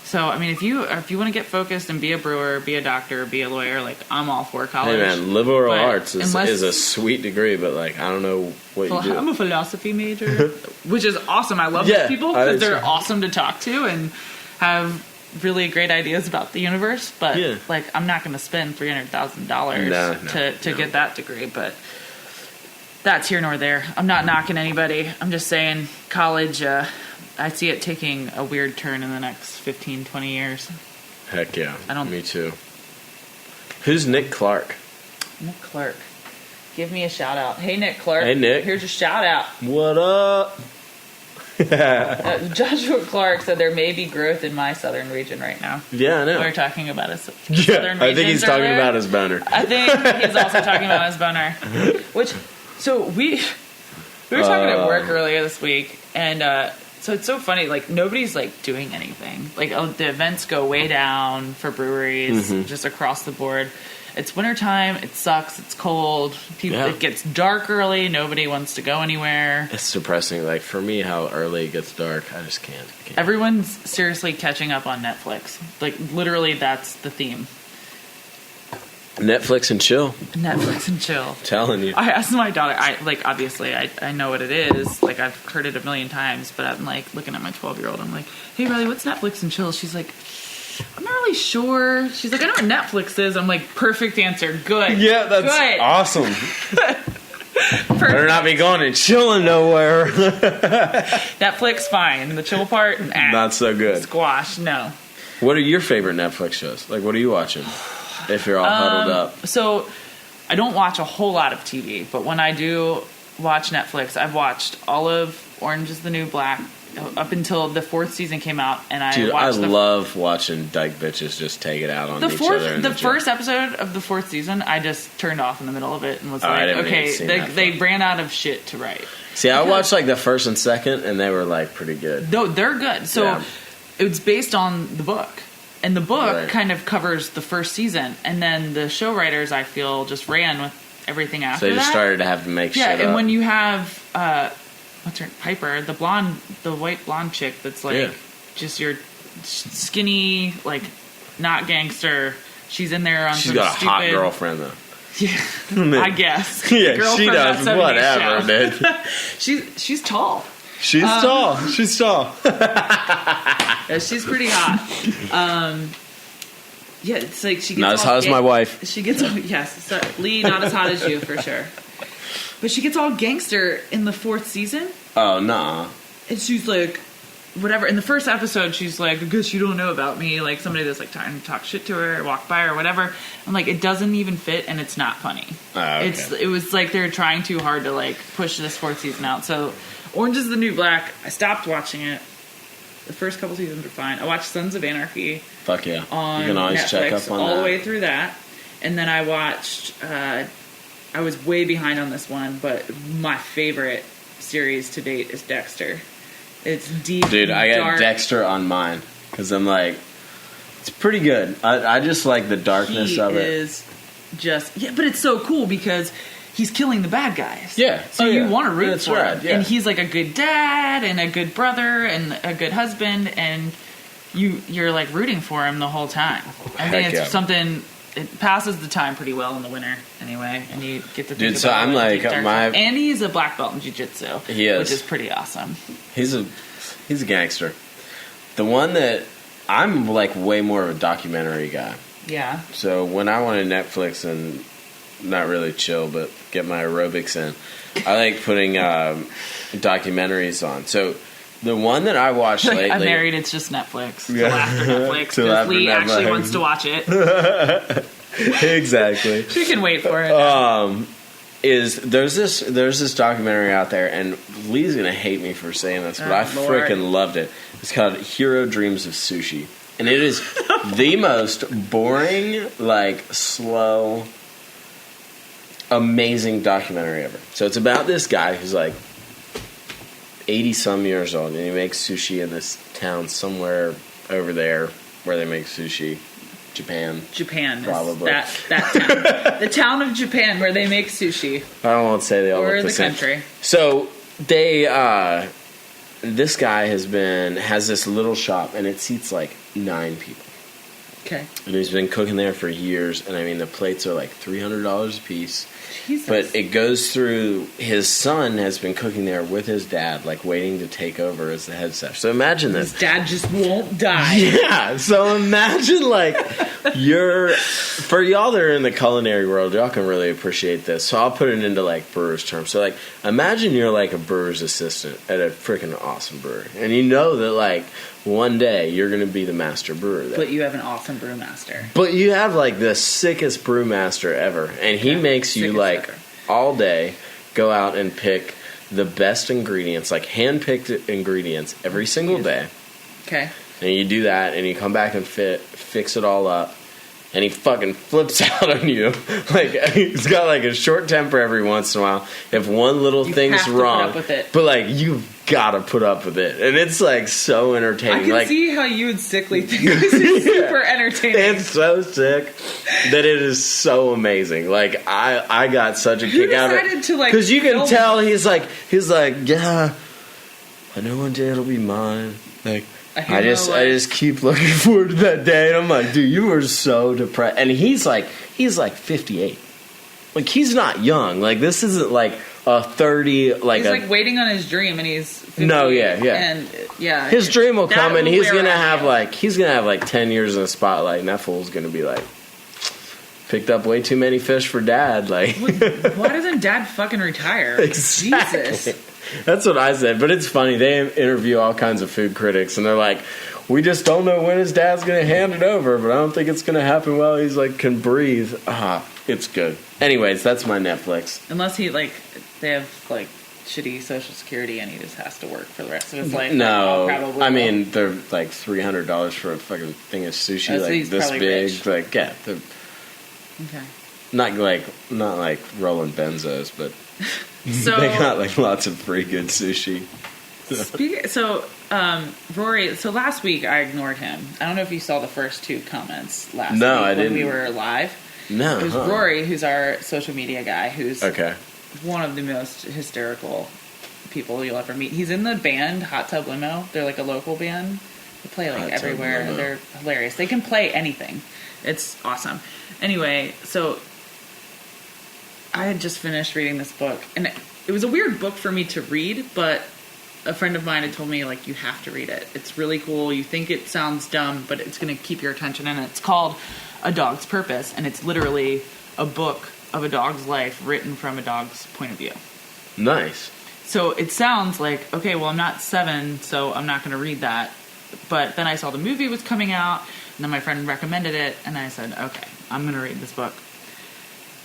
So, I mean, if you want to get focused and be a brewer, be a doctor, be a lawyer, like, I'm all for college. Hey, man, liberal arts is a sweet degree, but, like, I don't know what you do. I'm a philosophy major, which is awesome. I love those people because they're awesome to talk to and have really great ideas about the universe. But, like, I'm not going to spend $300,000 to get that degree. But that's here nor there. I'm not knocking anybody. I'm just saying college... I see it taking a weird turn in the next 15, 20 years. Heck yeah. Me too. Who's Nick Clark? Nick Clark. Give me a shout out. Hey, Nick Clark. Hey, Nick. Here's your shout out. What up? Joshua Clark said there may be growth in my southern region right now. Yeah, I know. We're talking about his southern region. I think he's talking about his boner. I think he's also talking about his boner. So we were talking at work earlier this week, and so it's so funny, like, nobody's, like, doing anything. Like, the events go way down for breweries, just across the board. It's wintertime, it sucks, it's cold, it gets dark early, nobody wants to go anywhere. It's depressing. Like, for me, how early it gets dark, I just can't. Everyone's seriously catching up on Netflix. Like, literally, that's the theme. Netflix and chill. Netflix and chill. Telling you. I asked my daughter, obviously, I know what it is. Like, I've heard it a million times, but I'm, like, looking at my 12-year-old. I'm like, hey, Riley, what's Netflix and chill? She's like, I'm not really sure. She's like, I know what Netflix is. I'm like, perfect answer. Good. Yeah, that's good. Awesome. Better not be going and chilling nowhere. Netflix, fine. The chill part, not so good. Squash, no. What are your favorite Netflix shows? Like, what are you watching? If you're all huddled up. So, I don't watch a whole lot of TV, but when I do watch Netflix, I've watched all of Orange is the New Black up until the 4th season came out, and I Dude, I watched love watching dyke bitches just take it out on each other. the first episode of the 4th season. I just turned off in the middle of it and was I like, didn't even okay, see they ran out of shit to write. See, I watched like the first and second, and they were like pretty good. No, they're good. So Yeah. it's based on the book. And the book Right. kind of covers the first season, and then the show writers, I feel, just ran with everything after So they just that. started to have to make shit and up. when you have what's her Piper, the white blonde chick that's like Yeah. just your skinny, like not gangster. She's in there on She's some got a stupid, hot girlfriend though. Yeah, I guess. Yeah, Girl she from that does 70s whatever, show. dude. She's tall. She's tall. She's tall. Yeah, she's pretty hot. Yeah, it's like she gets Not as all hot as my wife. She gets yes, Lee, not as hot as you for sure. But she gets all gangster in the 4th season, Oh nah. and she's like, whatever. In the first episode, she's like, I guess you don't know about me. Like somebody that's like trying to talk shit to her, or walk by her, or whatever. I'm like, it doesn't even fit, and it's not funny. Okay. It was like they're trying too hard to like push this 4th season out. So, Orange is the New Black. I stopped watching it. The first couple seasons are fine. I watched Sons of Anarchy Fuck yeah. on You can always Netflix check up on all that. the way through that, and then I watched. I was way behind on this one, but my favorite series to date is Dexter. It's deep, Dude, I got dark. Dexter on mine because I'm like, it's pretty good. I just like the darkness He of it. is just but it's so cool because he's killing the bad guys. Yeah. So Oh, you yeah. want to root That's for right, him, yeah. and he's like a good dad and a good brother and a good husband, and you're like rooting for him the whole time. I think Heck it's yeah. something. It passes the time pretty well in the winter, anyway, and you get to think Dude, so about I'm it like, deep dark my- stuff. And he's a black belt in jiu-jitsu. He is. Which is pretty awesome. He's a gangster. The one that I'm like way more of a documentary guy. Yeah. So when I want to Netflix and not really chill, but get my aerobics in, I like putting documentaries on. So the one that I watched lately, I'm married, it's just Netflix. Till Yeah. after Netflix. Till Because after Lee actually Netflix. wants to watch it. exactly. She can wait for it. Is there's this documentary out there, and Lee's gonna hate me for saying this, but Oh, I Lord. freaking loved it. It's called Hero Dreams of Sushi, and it is the most boring, like slow, amazing documentary ever. So it's about this guy who's like 80 some years old, and he makes sushi in this town somewhere over there where they make sushi. Japan. Japan. Probably. That town. The town of Japan where they make sushi. I don't want to say they all Or look the same. country. So they, this guy has this little shop, and it seats like 9 people, Okay. and he's been cooking there for years. And I mean, the plates are like $300 a piece. Jesus. But it goes through. His son has been cooking there with his dad, like waiting to take over as the head chef. So imagine this. His dad just won't die. Yeah, so imagine like for y'all that are in the culinary world, y'all can really appreciate this. So I'll put it into like brewer's terms. So like imagine you're like a brewer's assistant at a freaking awesome brewery, and you know that like one day you're gonna be the master brewer there. But you have an awesome brewmaster. But you have like the sickest brewmaster ever, and he Yeah, makes you sickest like ever. all day go out and pick the best ingredients, like hand-picked ingredients every single day. Okay. And you do that, and you come back and fix it all up, and he fucking flips out on you. Like he's got like a short temper every once in a while. If one little You thing's have to put wrong, up with it. but like you've got to put up with it, and it's like so entertaining. I can like see how you would sickly think this is super entertaining. it's so sick that it is so amazing. Like I got such a kick out of decided it to, like, because you can film tell he's like yeah, I know one day it'll be mine. Like I just keep looking forward to that day, and I'm like, dude, you were so depressed. And he's like 58. Like he's not young. Like this isn't like a 30. Like He's like waiting on his dream, and he's 58, No, yeah. and yeah, his dream will that come, and will he's wear gonna out. have like 10 years in the spotlight, and that fool's gonna be like picked up way too many fish for dad. Like Why doesn't Dad fucking retire? Exactly. Jesus. That's what I said. But it's funny. They interview all kinds of food critics, and they're like, we just don't know when his dad's going to hand it over, but I don't think it's going to happen while he's like can breathe. It's good. Anyways, that's my Netflix. Unless he like they have like shitty Social Security and he just has to work for the rest of his life. No, probably I will. mean they're like $300 for a fucking thing of sushi, so like he's this probably big. rich. Like yeah, they're Okay. not like rolling benzos, but So they got like lots of free good sushi. Rory. So last week I ignored him. I don't know if you saw the first 2 comments last No, week I when didn't. we were live. No, It was Rory, who's our social media guy, who's Okay. one of the most hysterical people you'll ever meet. He's in the band Hot Tub Limo. They're like a local band. They play like Hot Tub everywhere. Limo. They're hilarious. They can play anything. It's awesome. Anyway, so I had just finished reading this book, and it was a weird book for me to read, but a friend of mine had told me, like, you have to read it. It's really cool. You think it sounds dumb, but it's going to keep your attention. And it's called A Dog's Purpose, and it's literally a book of a dog's life written from a dog's point of view. Nice. So it sounds like, okay, well, I'm not 7, so I'm not going to read that. But then I saw the movie was coming out, and then my friend recommended it, and I said, okay, I'm going to read this book.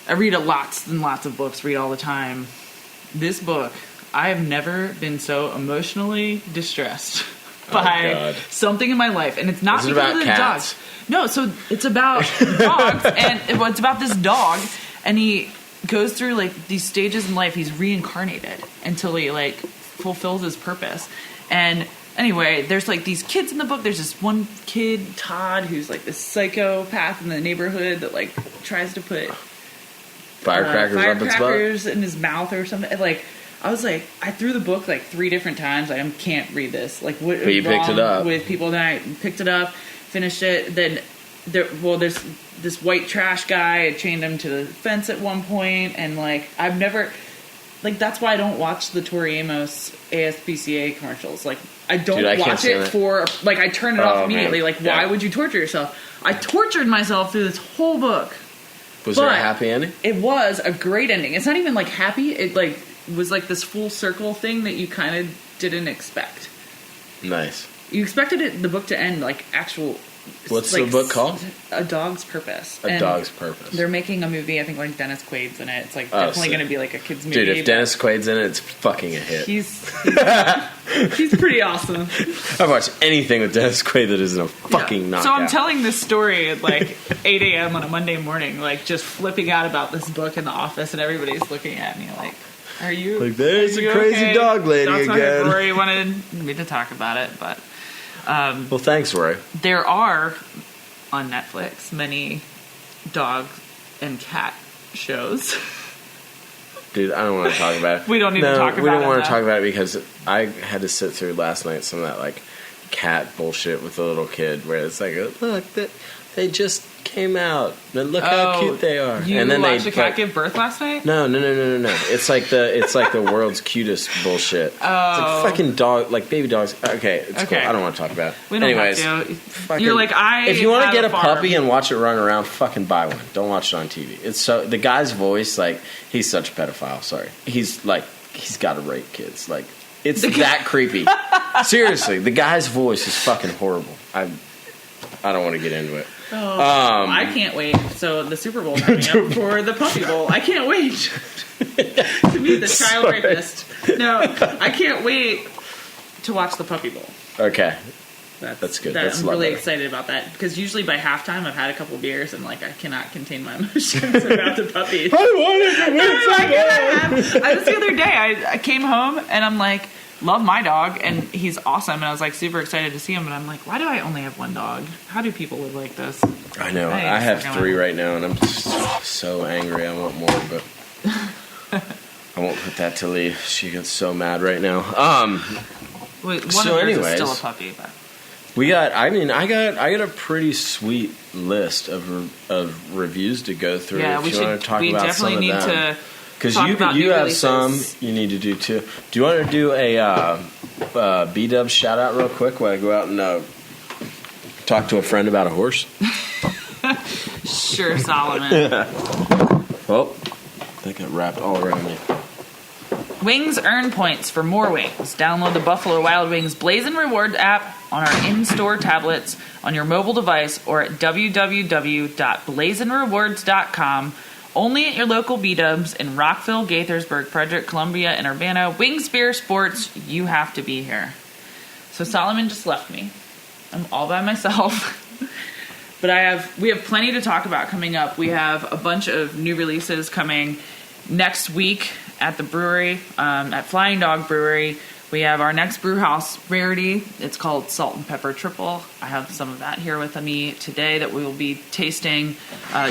I read lots and lots of books, read all the time. This book, I have never been so emotionally distressed by God. something in my life. And it's not Is it because about of the cats? dogs. No, so it's about dogs, and it's about this dog, and he goes through like these stages in life. He's reincarnated until he like fulfills his purpose. And anyway, there's like these kids in the book. There's this one kid, Todd, who's like this psychopath in the neighborhood that like tries to put Firecrackers up its butt. firecrackers in his mouth or something. And, like, I was like, I threw the book like 3 different times. I can't read this. Like, what But you is wrong picked it up. with people? Then I picked it up, finished it. Then there's this white trash guy. I chained him to the fence at one point, and like I've never. Like, that's why I don't watch the Tori Amos ASPCA commercials. Like, I don't Dude, I can't watch stand it it. for, like, I turn it off immediately. man. Like, Yeah. why would you torture yourself? I tortured myself through this whole book. Was there a But happy ending? It was a great ending. It's not even, like, happy. It, like, was, like, this full circle thing that you kind of didn't expect. Nice. You expected the book to end, like, actual... What's like, the book called? A Dog's Purpose. A And Dog's Purpose. They're making a movie. I think like Dennis Quaid's in it. It's like Oh, definitely sick. going to be like a kid's movie. Dude, if but Dennis Quaid's in it, it's fucking a hit. he's pretty awesome. I've watched anything with Dennis Quaid that isn't a fucking knockout. So I'm telling this story at like 8 a.m. on a Monday morning, like just flipping out about this book in the office, and everybody's looking at me like, "Are you Like, there's are you a crazy dog lady That's again. Why Rory wanted me to talk about it, but Well, thanks, Roy. there are on Netflix many dog and cat shows. Dude, I don't want to talk about it. We don't need to talk we about don't it, want though. to talk about it because I had to sit through last night some of that like cat bullshit with the little kid where it's like, look, they just came out. And look how cute they are. You and then watched they a cat like, give birth last night? No. It's like the world's cutest bullshit. It's like fucking dog, like baby dogs. Okay, it's Okay. cool. I don't want to talk about it. We don't Anyways, have to. fucking- You're like, if you want to have get a farm. puppy and watch it run around, fucking buy one. Don't watch it on TV. It's so the guy's voice, like he's such a pedophile. Sorry, he's got to rape kids. Like it's that creepy. Seriously, the guy's voice is fucking horrible. I don't want to get into it. I can't wait. So the Super Bowl coming up for the Puppy Bowl. I can't wait to meet the child Sorry. rapist. No, I can't wait to watch the Puppy Bowl. Okay, That's good. That, That's a I'm lot really better. excited about that because usually by halftime I've had a couple beers and like I cannot contain my emotions about the puppy. I was the other day. I came home and I'm like, love my dog and he's awesome and I was like super excited to see him and I'm like, why do I only have one dog? How do people live like this? I know. Hey, I have fucking 3 one. right now, and I'm just so angry. I want more, but I won't put that to Lee. She gets so mad right now. Wait, one So of yours is anyways, still a puppy, but We got. I mean, I got a pretty sweet list of reviews to go through. yeah, if we you want should. to talk We about definitely some need of them. to. Because talk about you new have releases. some, you need to do too. Do you want to do a B-Dub shout out real quick while I go out and talk to a friend about a horse? Sure, Solomon. Well, that got wrapped all around me. Wings earn points for more wings. Download the Buffalo Wild Wings Blazin' Rewards app on our in-store tablets on your mobile device or at www.blazinrewards.com. Only at your local B-dubs in Rockville, Gaithersburg, Frederick, Columbia, and Urbana. Wings Beer Sports, you have to be here. So Solomon just left me. I'm all by myself. But we have plenty to talk about coming up. We have a bunch of new releases coming next week at the brewery, at Flying Dog Brewery. We have our next brew house rarity. It's called Salt and Pepper Triple. I have some of that here with me today that we will be tasting.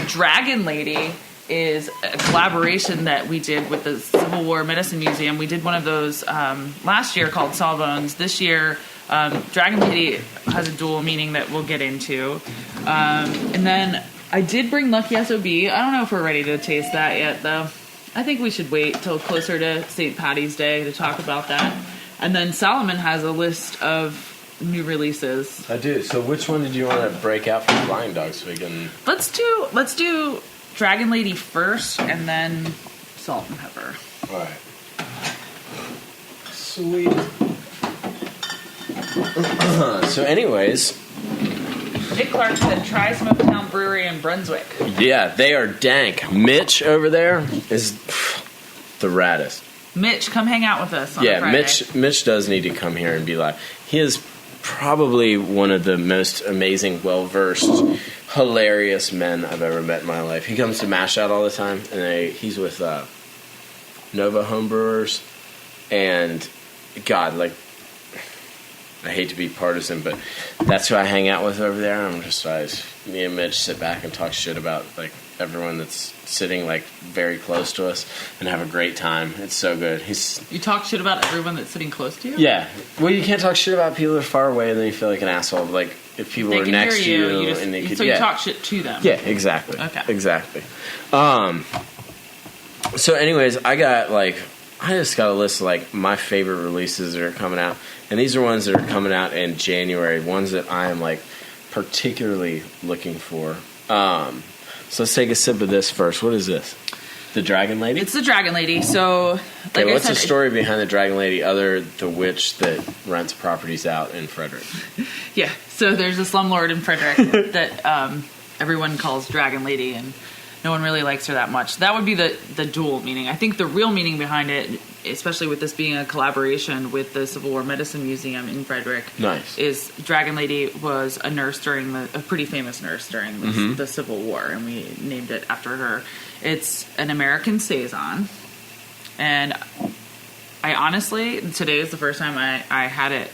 Dragon Lady is a collaboration that we did with the Civil War Medicine Museum. We did one of those last year called Sawbones. This year, Dragon Lady has a dual meaning that we'll get into. And then I did bring Lucky SOB. I don't know if we're ready to taste that yet, though. I think we should wait till closer to St. Patty's Day to talk about that. And then Solomon has a list of new releases. I do. So which one did you want to break out from Flying Dog so we can... Let's do Dragon Lady first and then Salt and Pepper. All right. Sweet. So anyways... Nick Clark said, try Smoketown Brewery in Brunswick. Yeah, they are dank. Mitch over there is the raddest. Mitch, come hang out with us on Friday. Mitch does need to come here and be live. He is probably one of the most amazing, well-versed, hilarious men I've ever met in my life. He comes to Mash Out all the time, and he's with Nova Homebrewers, and God, like, I hate to be partisan, but that's who I hang out with over there. Me and Mitch sit back and talk shit about like everyone that's sitting like very close to us and have a great time. It's so good. You talk shit about everyone that's sitting close to you? Yeah. Well, you can't talk shit about people that are far away and then you feel like an asshole. Like if people are next to you and they could, so you talk shit to them. Yeah, exactly. Okay. Exactly. So anyways, I just got a list of like my favorite releases that are coming out. And these are ones that are coming out in January, ones that I am like particularly looking for. So let's take a sip of this first. What is this? The Dragon Lady? It's the Dragon Lady. So, like what's the story behind the Dragon Lady other the witch that rents properties out in Frederick? Yeah. So there's a slumlord in Frederick that everyone calls Dragon Lady, and no one really likes her that much. That would be the dual meaning. I think the real meaning behind it, especially with this being a collaboration with the Civil War Medicine Museum in Frederick, nice, is Dragon Lady was a nurse a pretty famous nurse during the Civil War, and we named it after her. It's an American Saison, and I honestly, today is the first time I had it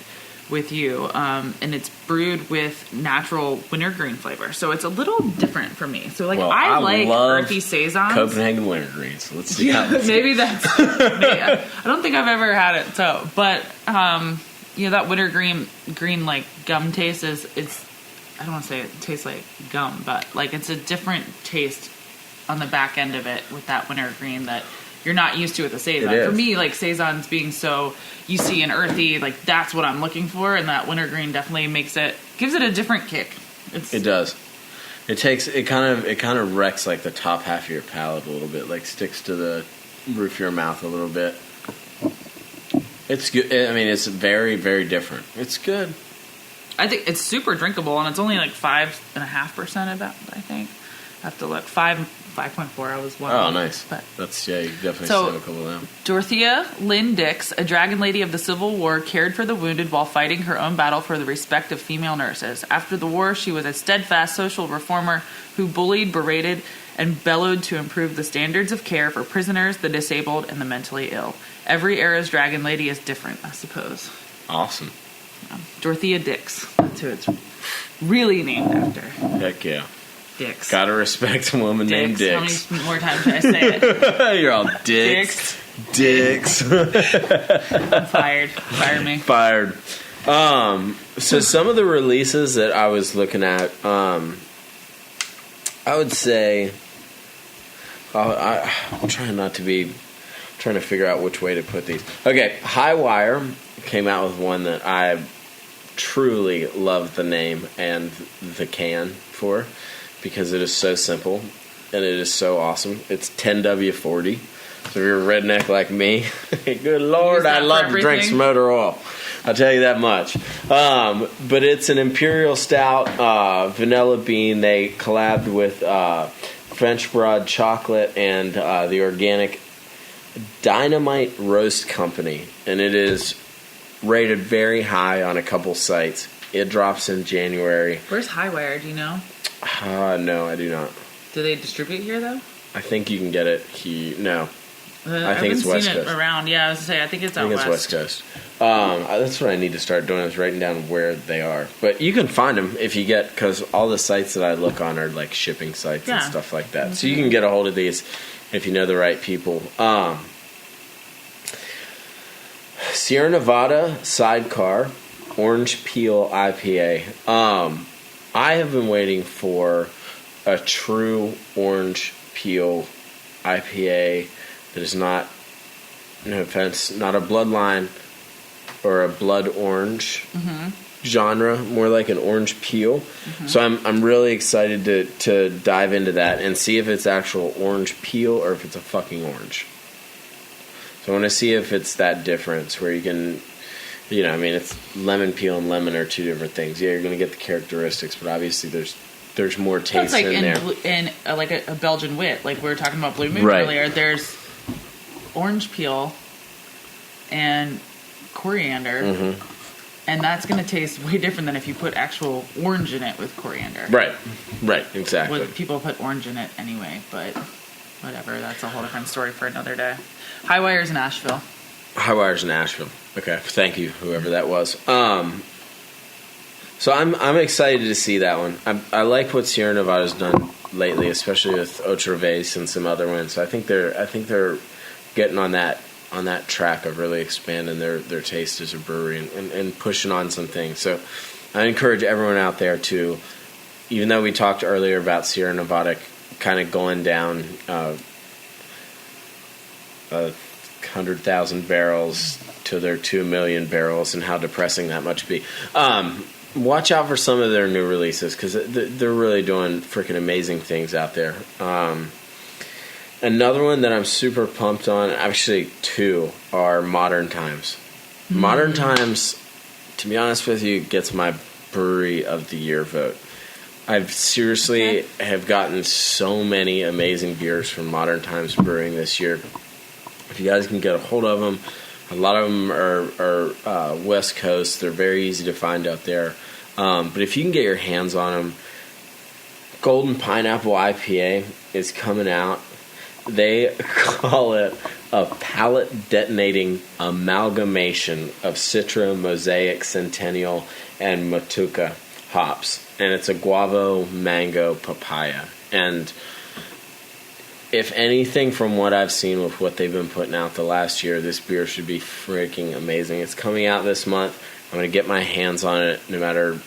with you, and it's brewed with natural wintergreen flavor, so it's a little different for me. So, like, I like earthy saisons. Copenhagen wintergreens. Let's see. Yeah, maybe that's. I don't think I've ever had it. So, but that wintergreen like gum taste it's. I don't want to say it tastes like gum, but like it's a different taste on the back end of it with that wintergreen that you're not used to with a saison. For me, like saisons being so juicy and earthy, like that's what I'm looking for, and that wintergreen definitely gives it a different kick. It does. It kind of wrecks like the top half of your palate a little bit, like sticks to the roof of your mouth a little bit. It's good. I mean, it's very, very different. It's good. I think it's super drinkable, and it's only like 5.5% of that. I think I have to look 5.4. I was one. Oh, nice. But that's you definitely still a couple of them. Dorothea Lynn Dix, a Dragon Lady of the Civil War, cared for the wounded while fighting her own battle for the respect of female nurses. After the war, she was a steadfast social reformer who bullied, berated, and bellowed to improve the standards of care for prisoners, the disabled, and the mentally ill. Every era's Dragon Lady is different, I suppose. Awesome. Dorothea Dix. That's who it's really named after. Heck yeah. Dix. Gotta respect a woman named Dix. How many more times should I say it? You're all Dix. Dix. I'm fired. Fire me. Fired. So some of the releases that I was looking at, I would say, I'm trying to figure out which way to put these. Okay, High Wire came out with one that I truly love the name and the can for, because it is so simple and it is so awesome. It's 10W40. So if you're a redneck like me, good Lord, I love to drink some motor oil. I'll tell you that much. But it's an imperial stout, vanilla bean. They collabed with French Broad Chocolate and the organic Dynamite Roast Company, and it is rated very high on a couple sites. It drops in January. Where's Highwire? Do you know? No, I do not. Do they distribute here though? I think you can get it here. No. I think it's West seen Coast. It around. Yeah, I was gonna say I think it's out I think west. it's West Coast. That's what I need to start doing, is writing down where they are. But you can find them if you get, because all the sites that I look on are like shipping sites and stuff like that. Mm-hmm. So you can get a hold of these if you know the right people. Sierra Nevada Sidecar Orange Peel IPA. I have been waiting for a true orange peel IPA that is not, no offense, not a bloodline or a blood orange genre, more like an orange peel. Mm-hmm. So I'm really excited to dive into that and see if it's actual orange peel or if it's a fucking orange. So I want to see if it's that difference where you can, you know, I mean, it's lemon peel and lemon are two different things. Yeah, you're going to get the characteristics, but obviously there's more taste like in there. In like a Belgian wit, like we were talking about Blue Moon earlier. There's orange peel and coriander, and that's going to taste way different than if you put actual orange in it with coriander. Right, exactly. People put orange in it anyway, but whatever. That's a whole different story for another day. Highwire's in Asheville. Highwire's in Asheville. Okay, thank you, whoever that was. So I'm excited to see that one. I like what Sierra Nevada's done lately, especially with Ocho Vez and some other ones. So I think they're getting on that track of really expanding their taste as a brewery and pushing on some things. So I encourage everyone out there to, even though we talked earlier about Sierra Nevada kind of going down 100,000 barrels to their 2 million barrels and how depressing that must be. Watch out for some of their new releases because they're really doing freaking amazing things out there. Another one that I'm super pumped on, actually two, are Modern Times. Mm-hmm. Modern Times, to be honest with you, gets my Brewery of the Year vote. I've seriously have gotten so many amazing beers from Modern Times Brewing this year. If you guys can get a hold of them, a lot of them are West Coast. They're very easy to find out there. But if you can get your hands on them, Golden Pineapple IPA is coming out. They call it a palate detonating amalgamation of Citra, Mosaic, Centennial, and Matuka hops. And it's a guava, mango, papaya. And if anything, from what I've seen with what they've been putting out the last year, this beer should be freaking amazing. It's coming out this month. I'm going to get my hands on it no matter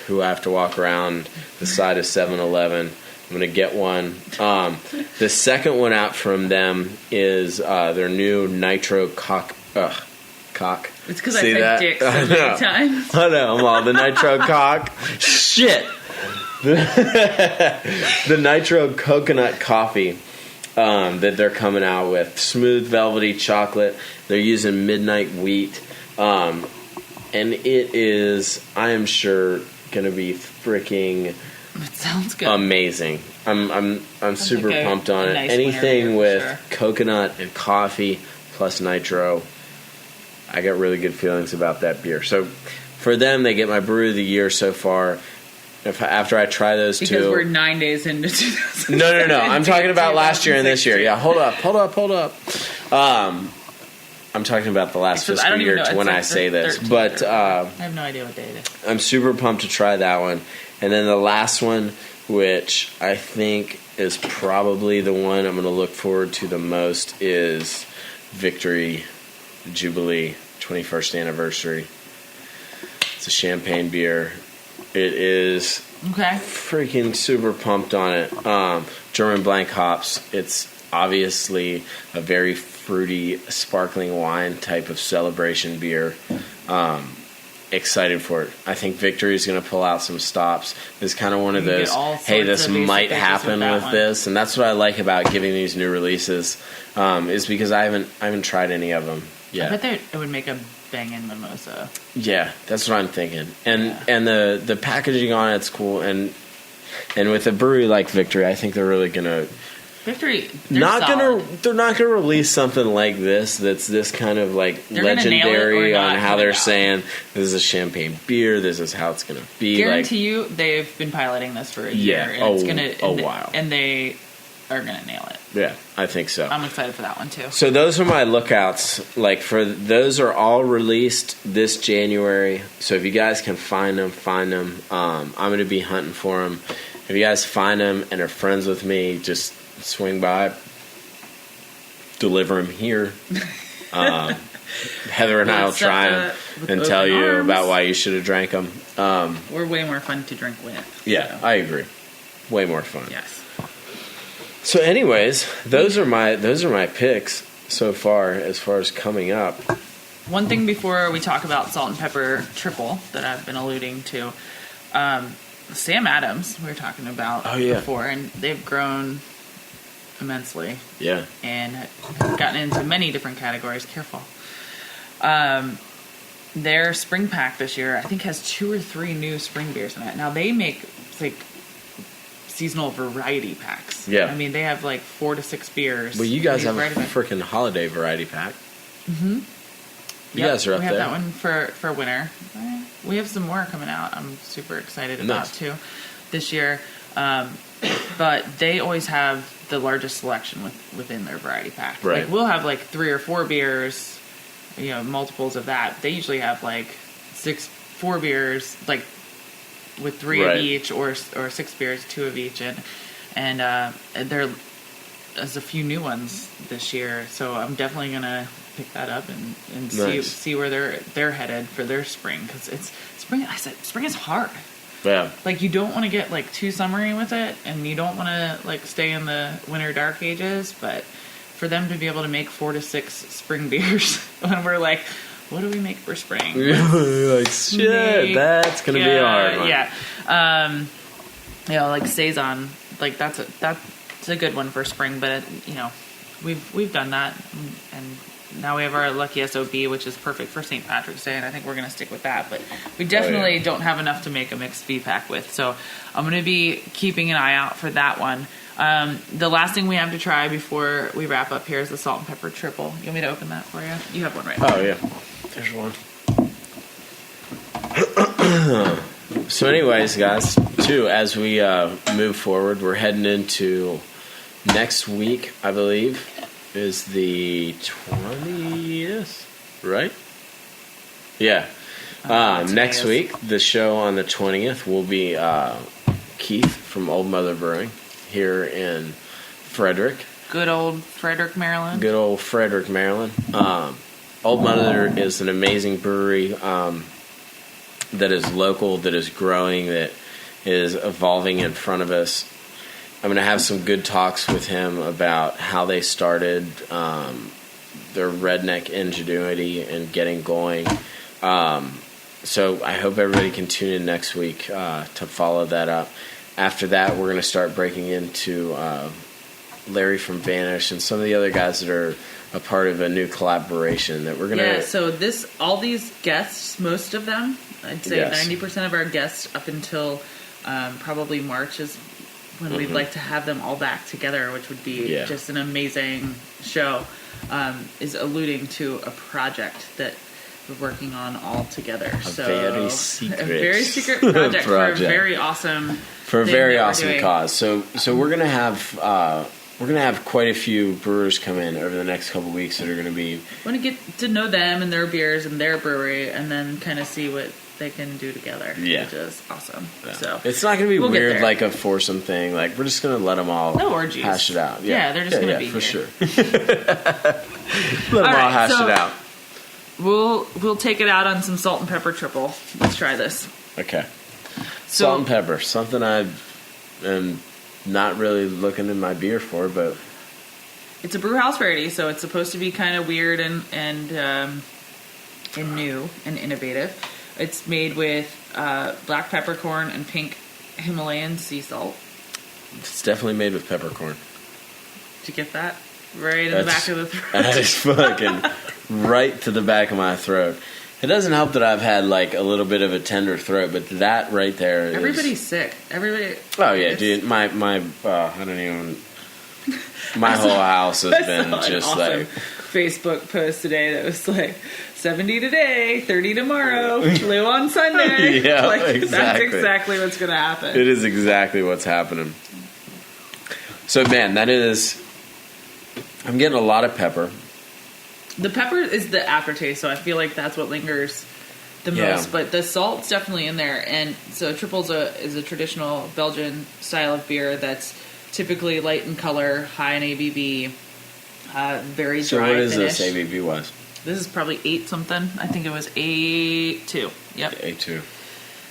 who I have to walk around the side of 7-Eleven. I'm going to get one. The second one out from them is their new Nitro Cock. It's because I said dick so many times. I know, I'm all the Nitro Cock. Shit! The Nitro Coconut Coffee that they're coming out with. Smooth, velvety chocolate. They're using midnight wheat. And it is, I am sure, going to be freaking... It sounds good. Amazing. I'm super pumped on it. Nice anything with coconut and coffee plus nitro, I got really good feelings about that beer. So for them, they get my Brew of the Year so far. After I try those because two, because we're 9 days into 2000. No. I'm talking about last year and this year. Yeah, hold up. I'm talking about the last fiscal year when I say this, but I have no idea what day it is. I'm super pumped to try that one. And then the last one, which I think is probably the one I'm going to look forward to the most, is Victory Jubilee 21st Anniversary. It's a champagne beer. It is freaking super pumped on it. German blank hops. It's obviously a very fruity, sparkling wine type of celebration beer. Excited for it. I think Victory is going to pull out some stops. It's kind of one of those, hey, this might happen with this, and that's what I like about giving these new releases, is because I haven't tried any of them yet. I bet it would make a banging mimosa. Yeah, that's what I'm thinking. And the packaging on it's cool, and And with a brewery like Victory, I think they're really gonna Victory. They're not gonna release something like this. That's this kind of like they're legendary on how they're saying this is a champagne beer. This is how it's gonna be. Guarantee you, they've been piloting this for a year. And it's gonna a while, and they are gonna nail it. Yeah, I think so. I'm excited for that one too. So those are my lookouts. Like for those are all released this January. So if you guys can find them, find them. I'm going to be hunting for them. If you guys find them and are friends with me, just swing by, deliver them here. Heather and I will try them and tell you about why you should have drank them. We're way more fun to drink with. Yeah, I agree. Way more fun. Yes. So, anyways, those are my picks so far as coming up. One thing before we talk about Salt and Pepper Triple that I've been alluding to, Sam Adams we were talking about before, and they've grown immensely. Yeah. And have gotten into many different categories. Careful. Their spring pack this year, I think, has 2 or 3 new spring beers in it. Now, they make, like, seasonal variety packs. Yeah. I mean, they have, like, 4 to 6 beers. Well, you guys have a freaking holiday variety pack. Mm-hmm. You guys are up there. We have that one for winter. We have some more coming out I'm super excited about, too, this year. But they always have the largest selection within their variety pack. Right. Like, we'll have, like, 3 or 4 beers, you know, multiples of that. They usually have, like, 4 beers, like, with 3 of each, or 6 beers, 2 of each. And there's a few new ones this year. So I'm definitely going to pick that up and see where they're headed for their spring. Because it's spring. I said spring is hard. Yeah. Like, you don't want to get, like, too summery with it, and you don't want to, like, stay in the winter dark ages, but for them to be able to make 4 to 6 spring beers when we're like, what do we make for spring? Like, shit, that's going to be a hard one. Yeah. You know, like, Saison, like, that's a good one for spring, but, you know, we've done that, and now we have our Lucky SOB, which is perfect for St. Patrick's Day, and I think we're going to stick with that. But we definitely don't have enough to make a mixed V-Pack with. So I'm going to be keeping an eye out for that one. The last thing we have to try before we wrap up here is the Salt and Pepper Triple. You want me to open that for you? You have one right now. Oh, yeah. There's one. So anyways, guys, too, as we move forward, we're heading into next week, I believe, is the 20th, right? Yeah. Next week, the show on the 20th will be Keith from Old Mother Brewing here in Frederick. Good old Frederick, Maryland. Good old Frederick, Maryland. Old Mother is an amazing brewery that is local, that is growing, that is evolving in front of us. I'm going to have some good talks with him about how they started their redneck ingenuity and getting going. So I hope everybody can tune in next week to follow that up. After that, we're going to start breaking into Larry from Vanish and some of the other guys that are a part of a new collaboration that we're going to... Yeah, so all these guests, most of them, I'd say 90% of our guests up until probably March is when we'd like to have them all back together, which would be just an amazing show, is alluding to a project that we're working on all together. A very secret project for a very awesome cause. So we're gonna have quite a few brewers come in over the next couple of weeks that are gonna be. I want to get to know them and their beers and their brewery, and then kind of see what they can do together, which is awesome. Yeah. So it's not going to be weird like a foursome thing. Like, we're just going to let them all hash it out. Yeah, they're just going to be for here. sure. Let them all hash it out. We'll take it out on some Salt and Pepper Triple. Let's try this. Okay. Salt and pepper, something I am not really looking in my beer for, but it's a brew house variety, so it's supposed to be kind of weird and new and innovative. It's made with black peppercorn and pink Himalayan sea salt. It's definitely made with peppercorn. Did you get that? Right in the back of the throat. That is fucking right to the back of my throat. It doesn't help that I've had like a little bit of a tender throat, but that right there is... Everybody's sick. Everybody. Oh yeah, dude. My I don't even... My whole house has been just awesome like... Facebook post today that was like 70 today, 30 tomorrow, flu on Sunday. Yeah, like, exactly. That's exactly what's going to happen. It is exactly what's happening. So man, that is... I'm getting a lot of pepper. The pepper is the aftertaste, so I feel like that's what lingers the most. But the salt's definitely in there. And so Triples is a traditional Belgian style of beer that's typically light in color, high in ABV, very dry So what is finish. this ABV-wise? This is probably 8 something. I think it was 8.2. Yep. 8.2.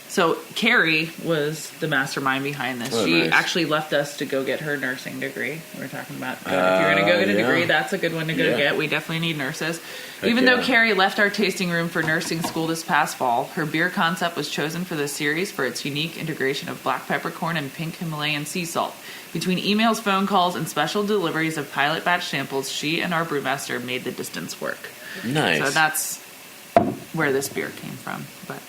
So Carrie was the mastermind behind this. Oh, she nice. actually left us to go get her nursing degree. We were talking about if you're going to go get a degree, that's a good one to go get. We definitely need nurses. Even though Carrie left our tasting room for nursing school this past fall, her beer concept was chosen for this series for its unique integration of black peppercorn and pink Himalayan sea salt. Between emails, phone calls, and special deliveries of pilot batch samples, she and our brewmaster made the distance work. Nice. So that's where this beer came from. But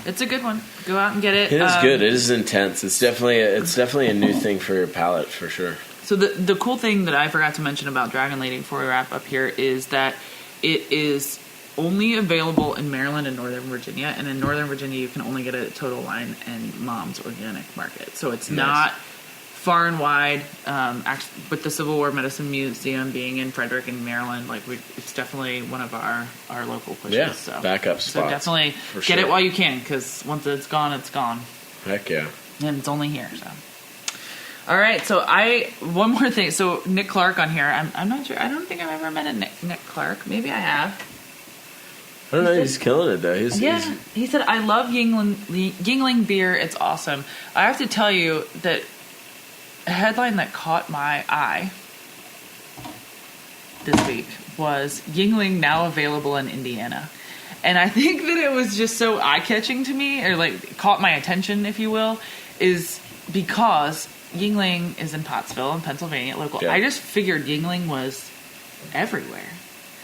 it's a good one. Go out and get it. It is good. It is intense. It's definitely a new thing for your palate for sure. So the cool thing that I forgot to mention about Dragon Lady before we wrap up here is that it is only available in Maryland and Northern Virginia, and in Northern Virginia you can only get it at Total Wine and Mom's Organic Market. So it's not far and wide. With the Civil War Medicine Museum being in Frederick in Maryland, it's definitely one of our local pushes. Yeah, so backup spots. So definitely get it while you can, because once it's gone, it's gone. Heck yeah. And it's only here, so. All right, so one more thing. So Nick Clark on here. I'm not sure. I don't think I've ever met a Nick Clark. Maybe I have. I don't know. He's killing it though. He said, "I love Yingling beer. It's awesome." I have to tell you that a headline that caught my eye this week was Yingling now available in Indiana. And I think that it was just so eye-catching to me, or like caught my attention, if you will, is because Yingling is in Pottsville in Pennsylvania, local. Yeah. I just figured Yingling was everywhere.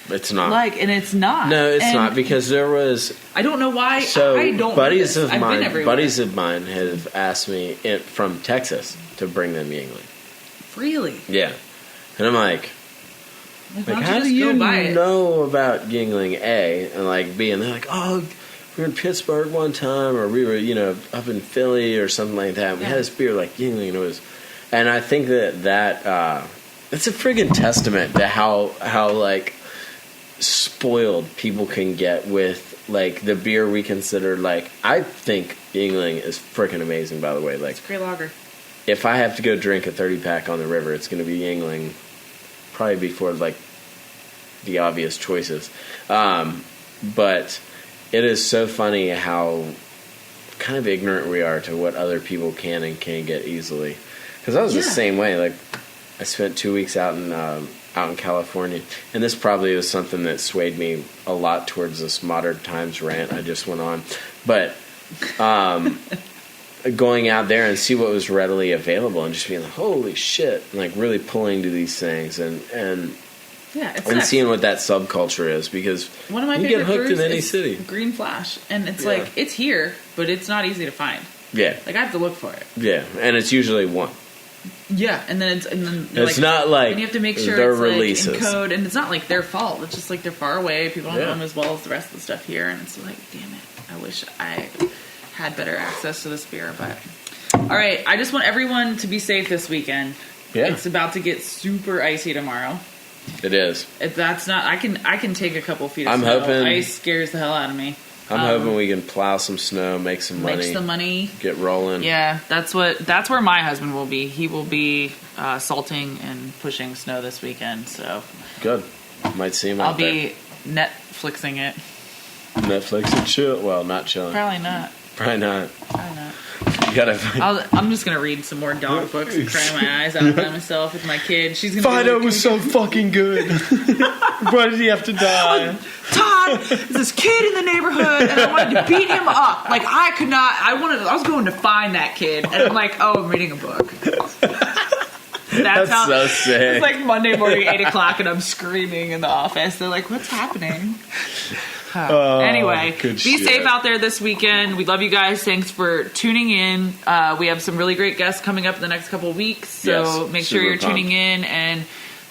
It's not. And it's not. No, it's not, because there was... I don't know why. So I don't buddies know of I've mine, been everywhere. have asked me from Texas to bring them Yingling. Really? Yeah, and I'm like why don't how just do you go buy it? know about Yingling A? And like B, and they're like, oh, we were in Pittsburgh one time, or we were up in Philly or something like that. We had this beer like Yingling, and it was, and I think that it's a friggin' testament to how like spoiled people can get with like the beer we consider like. I think Yingling is freaking amazing, by the way. Like, it's a great lager. If I have to go drink a 30-pack on the river, it's going to be Yingling, probably before like the obvious choices. But it is so funny how kind of ignorant we are to what other people can and can't get easily. Because I was the same way. Like, I spent 2 weeks out in California, and this probably was something that swayed me a lot towards this Modern Times rant I just went on. But going out there and see what was readily available and just being like, holy shit, and like really pulling to these things and seeing what that subculture is, because one of my you favorite get hooked brews in any is city. Green Flash, and it's like it's here, but it's not easy to find. Yeah, like I have to look for it. Yeah, and it's usually one. Yeah, and then it's not like, and you have to make sure their it's releases. like in code, and it's not like their fault. It's just like they're far away. People don't know them as well as the rest of the stuff here, and it's like, damn it, I wish I had better access to this beer. But all right, I just want everyone to be safe this weekend. Yeah, it's about to get super icy tomorrow. It is. If that's not, I can take a couple feet of snow. Hoping ice scares the hell out of me. I'm hoping we can plow some snow, make some money, get rolling. Yeah, that's where my husband will be. He will be salting and pushing snow this weekend. So good. Might see him out there. I'll be Netflixing it. Netflix and chill. Well, not chilling. Probably not. Probably not. You gotta. I'm just gonna read some more dog books and cry my eyes out by myself with my kid. She's gonna. Fido was so fucking good. Why did he have to die? Todd is this kid in the neighborhood, and I wanted to beat him up. Like I could not. I was going to find that kid, and I'm like, oh, I'm reading a book. That's how, so sick. It's like Monday morning, 8:00, and I'm screaming in the office. They're like, "What's happening?" Anyway, good be shit. safe out there this weekend. We love you guys. Thanks for tuning in. We have some really great guests coming up in the next couple of weeks. So Yes, make sure super you're tuning pumped. in and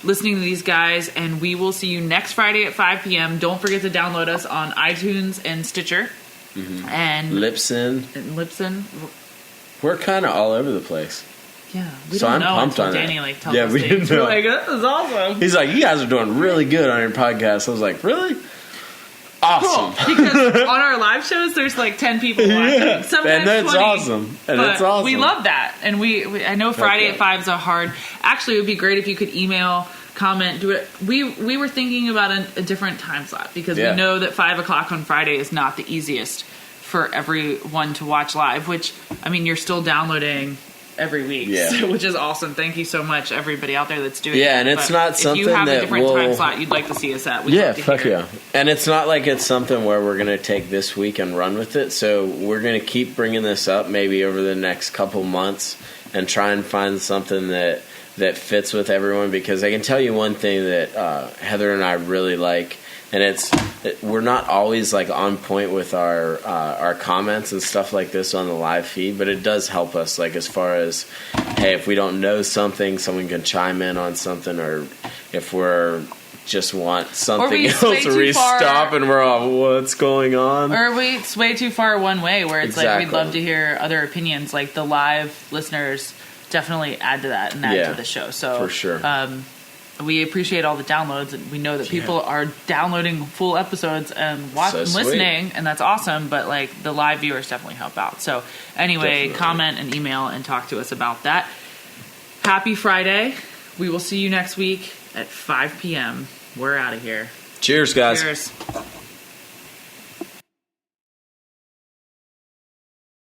listening to these guys. And we will see you next Friday at 5 p.m. Don't forget to download us on iTunes and Stitcher. And Lipson. Libsyn. We're kind of all over the place. Yeah, we So don't I'm know pumped until on that. Danny like tells Yeah, us we things. didn't know. We're like, this is awesome. He's like, you guys are doing really good on your podcast. I was like, really? Awesome. Cool. Because on our live shows, there's like 10 people watching. Yeah. Sometimes And that's 20. awesome. And But it's awesome. we love that. And we I know Friday yeah. at 5 is a hard. Actually, it would be great if you could email, comment, do it. We were thinking about a different time slot because Yeah. we know that 5 o'clock on Friday is not the easiest for everyone to watch live, which, I mean, you're still downloading every week, Yeah. so, which is awesome. Thank you so much, everybody out there that's doing it. Yeah, and it's But not if something you have a that different time will- slot you'd like to see us at, we'd Yeah, love to fuck hear yeah. it. And it's not like it's something where we're going to take this week and run with it. So we're going to keep bringing this up maybe over the next couple months and try and find something that fits with everyone. Because I can tell you one thing that Heather and I really like, and it's we're not always like on point with our comments and stuff like this on the live feed, but it does help us, like as far as, hey, if we don't know something, someone can chime in on something, or if we're just want something we else, sway or we too far. stop and we're all, what's going on? Or we sway too far one way where it's like we'd Exactly. love to hear other opinions. Like the live listeners definitely add to that and add Yeah, to the show. So for sure. We appreciate all the downloads, and we know that people are downloading full episodes and watching, So sweet. listening, and that's awesome. But like the live viewers definitely help out. So anyway, Definitely. comment and email and talk to us about that. Happy Friday! We will see you next week at 5 p.m. We're out of here. Cheers, guys. Cheers.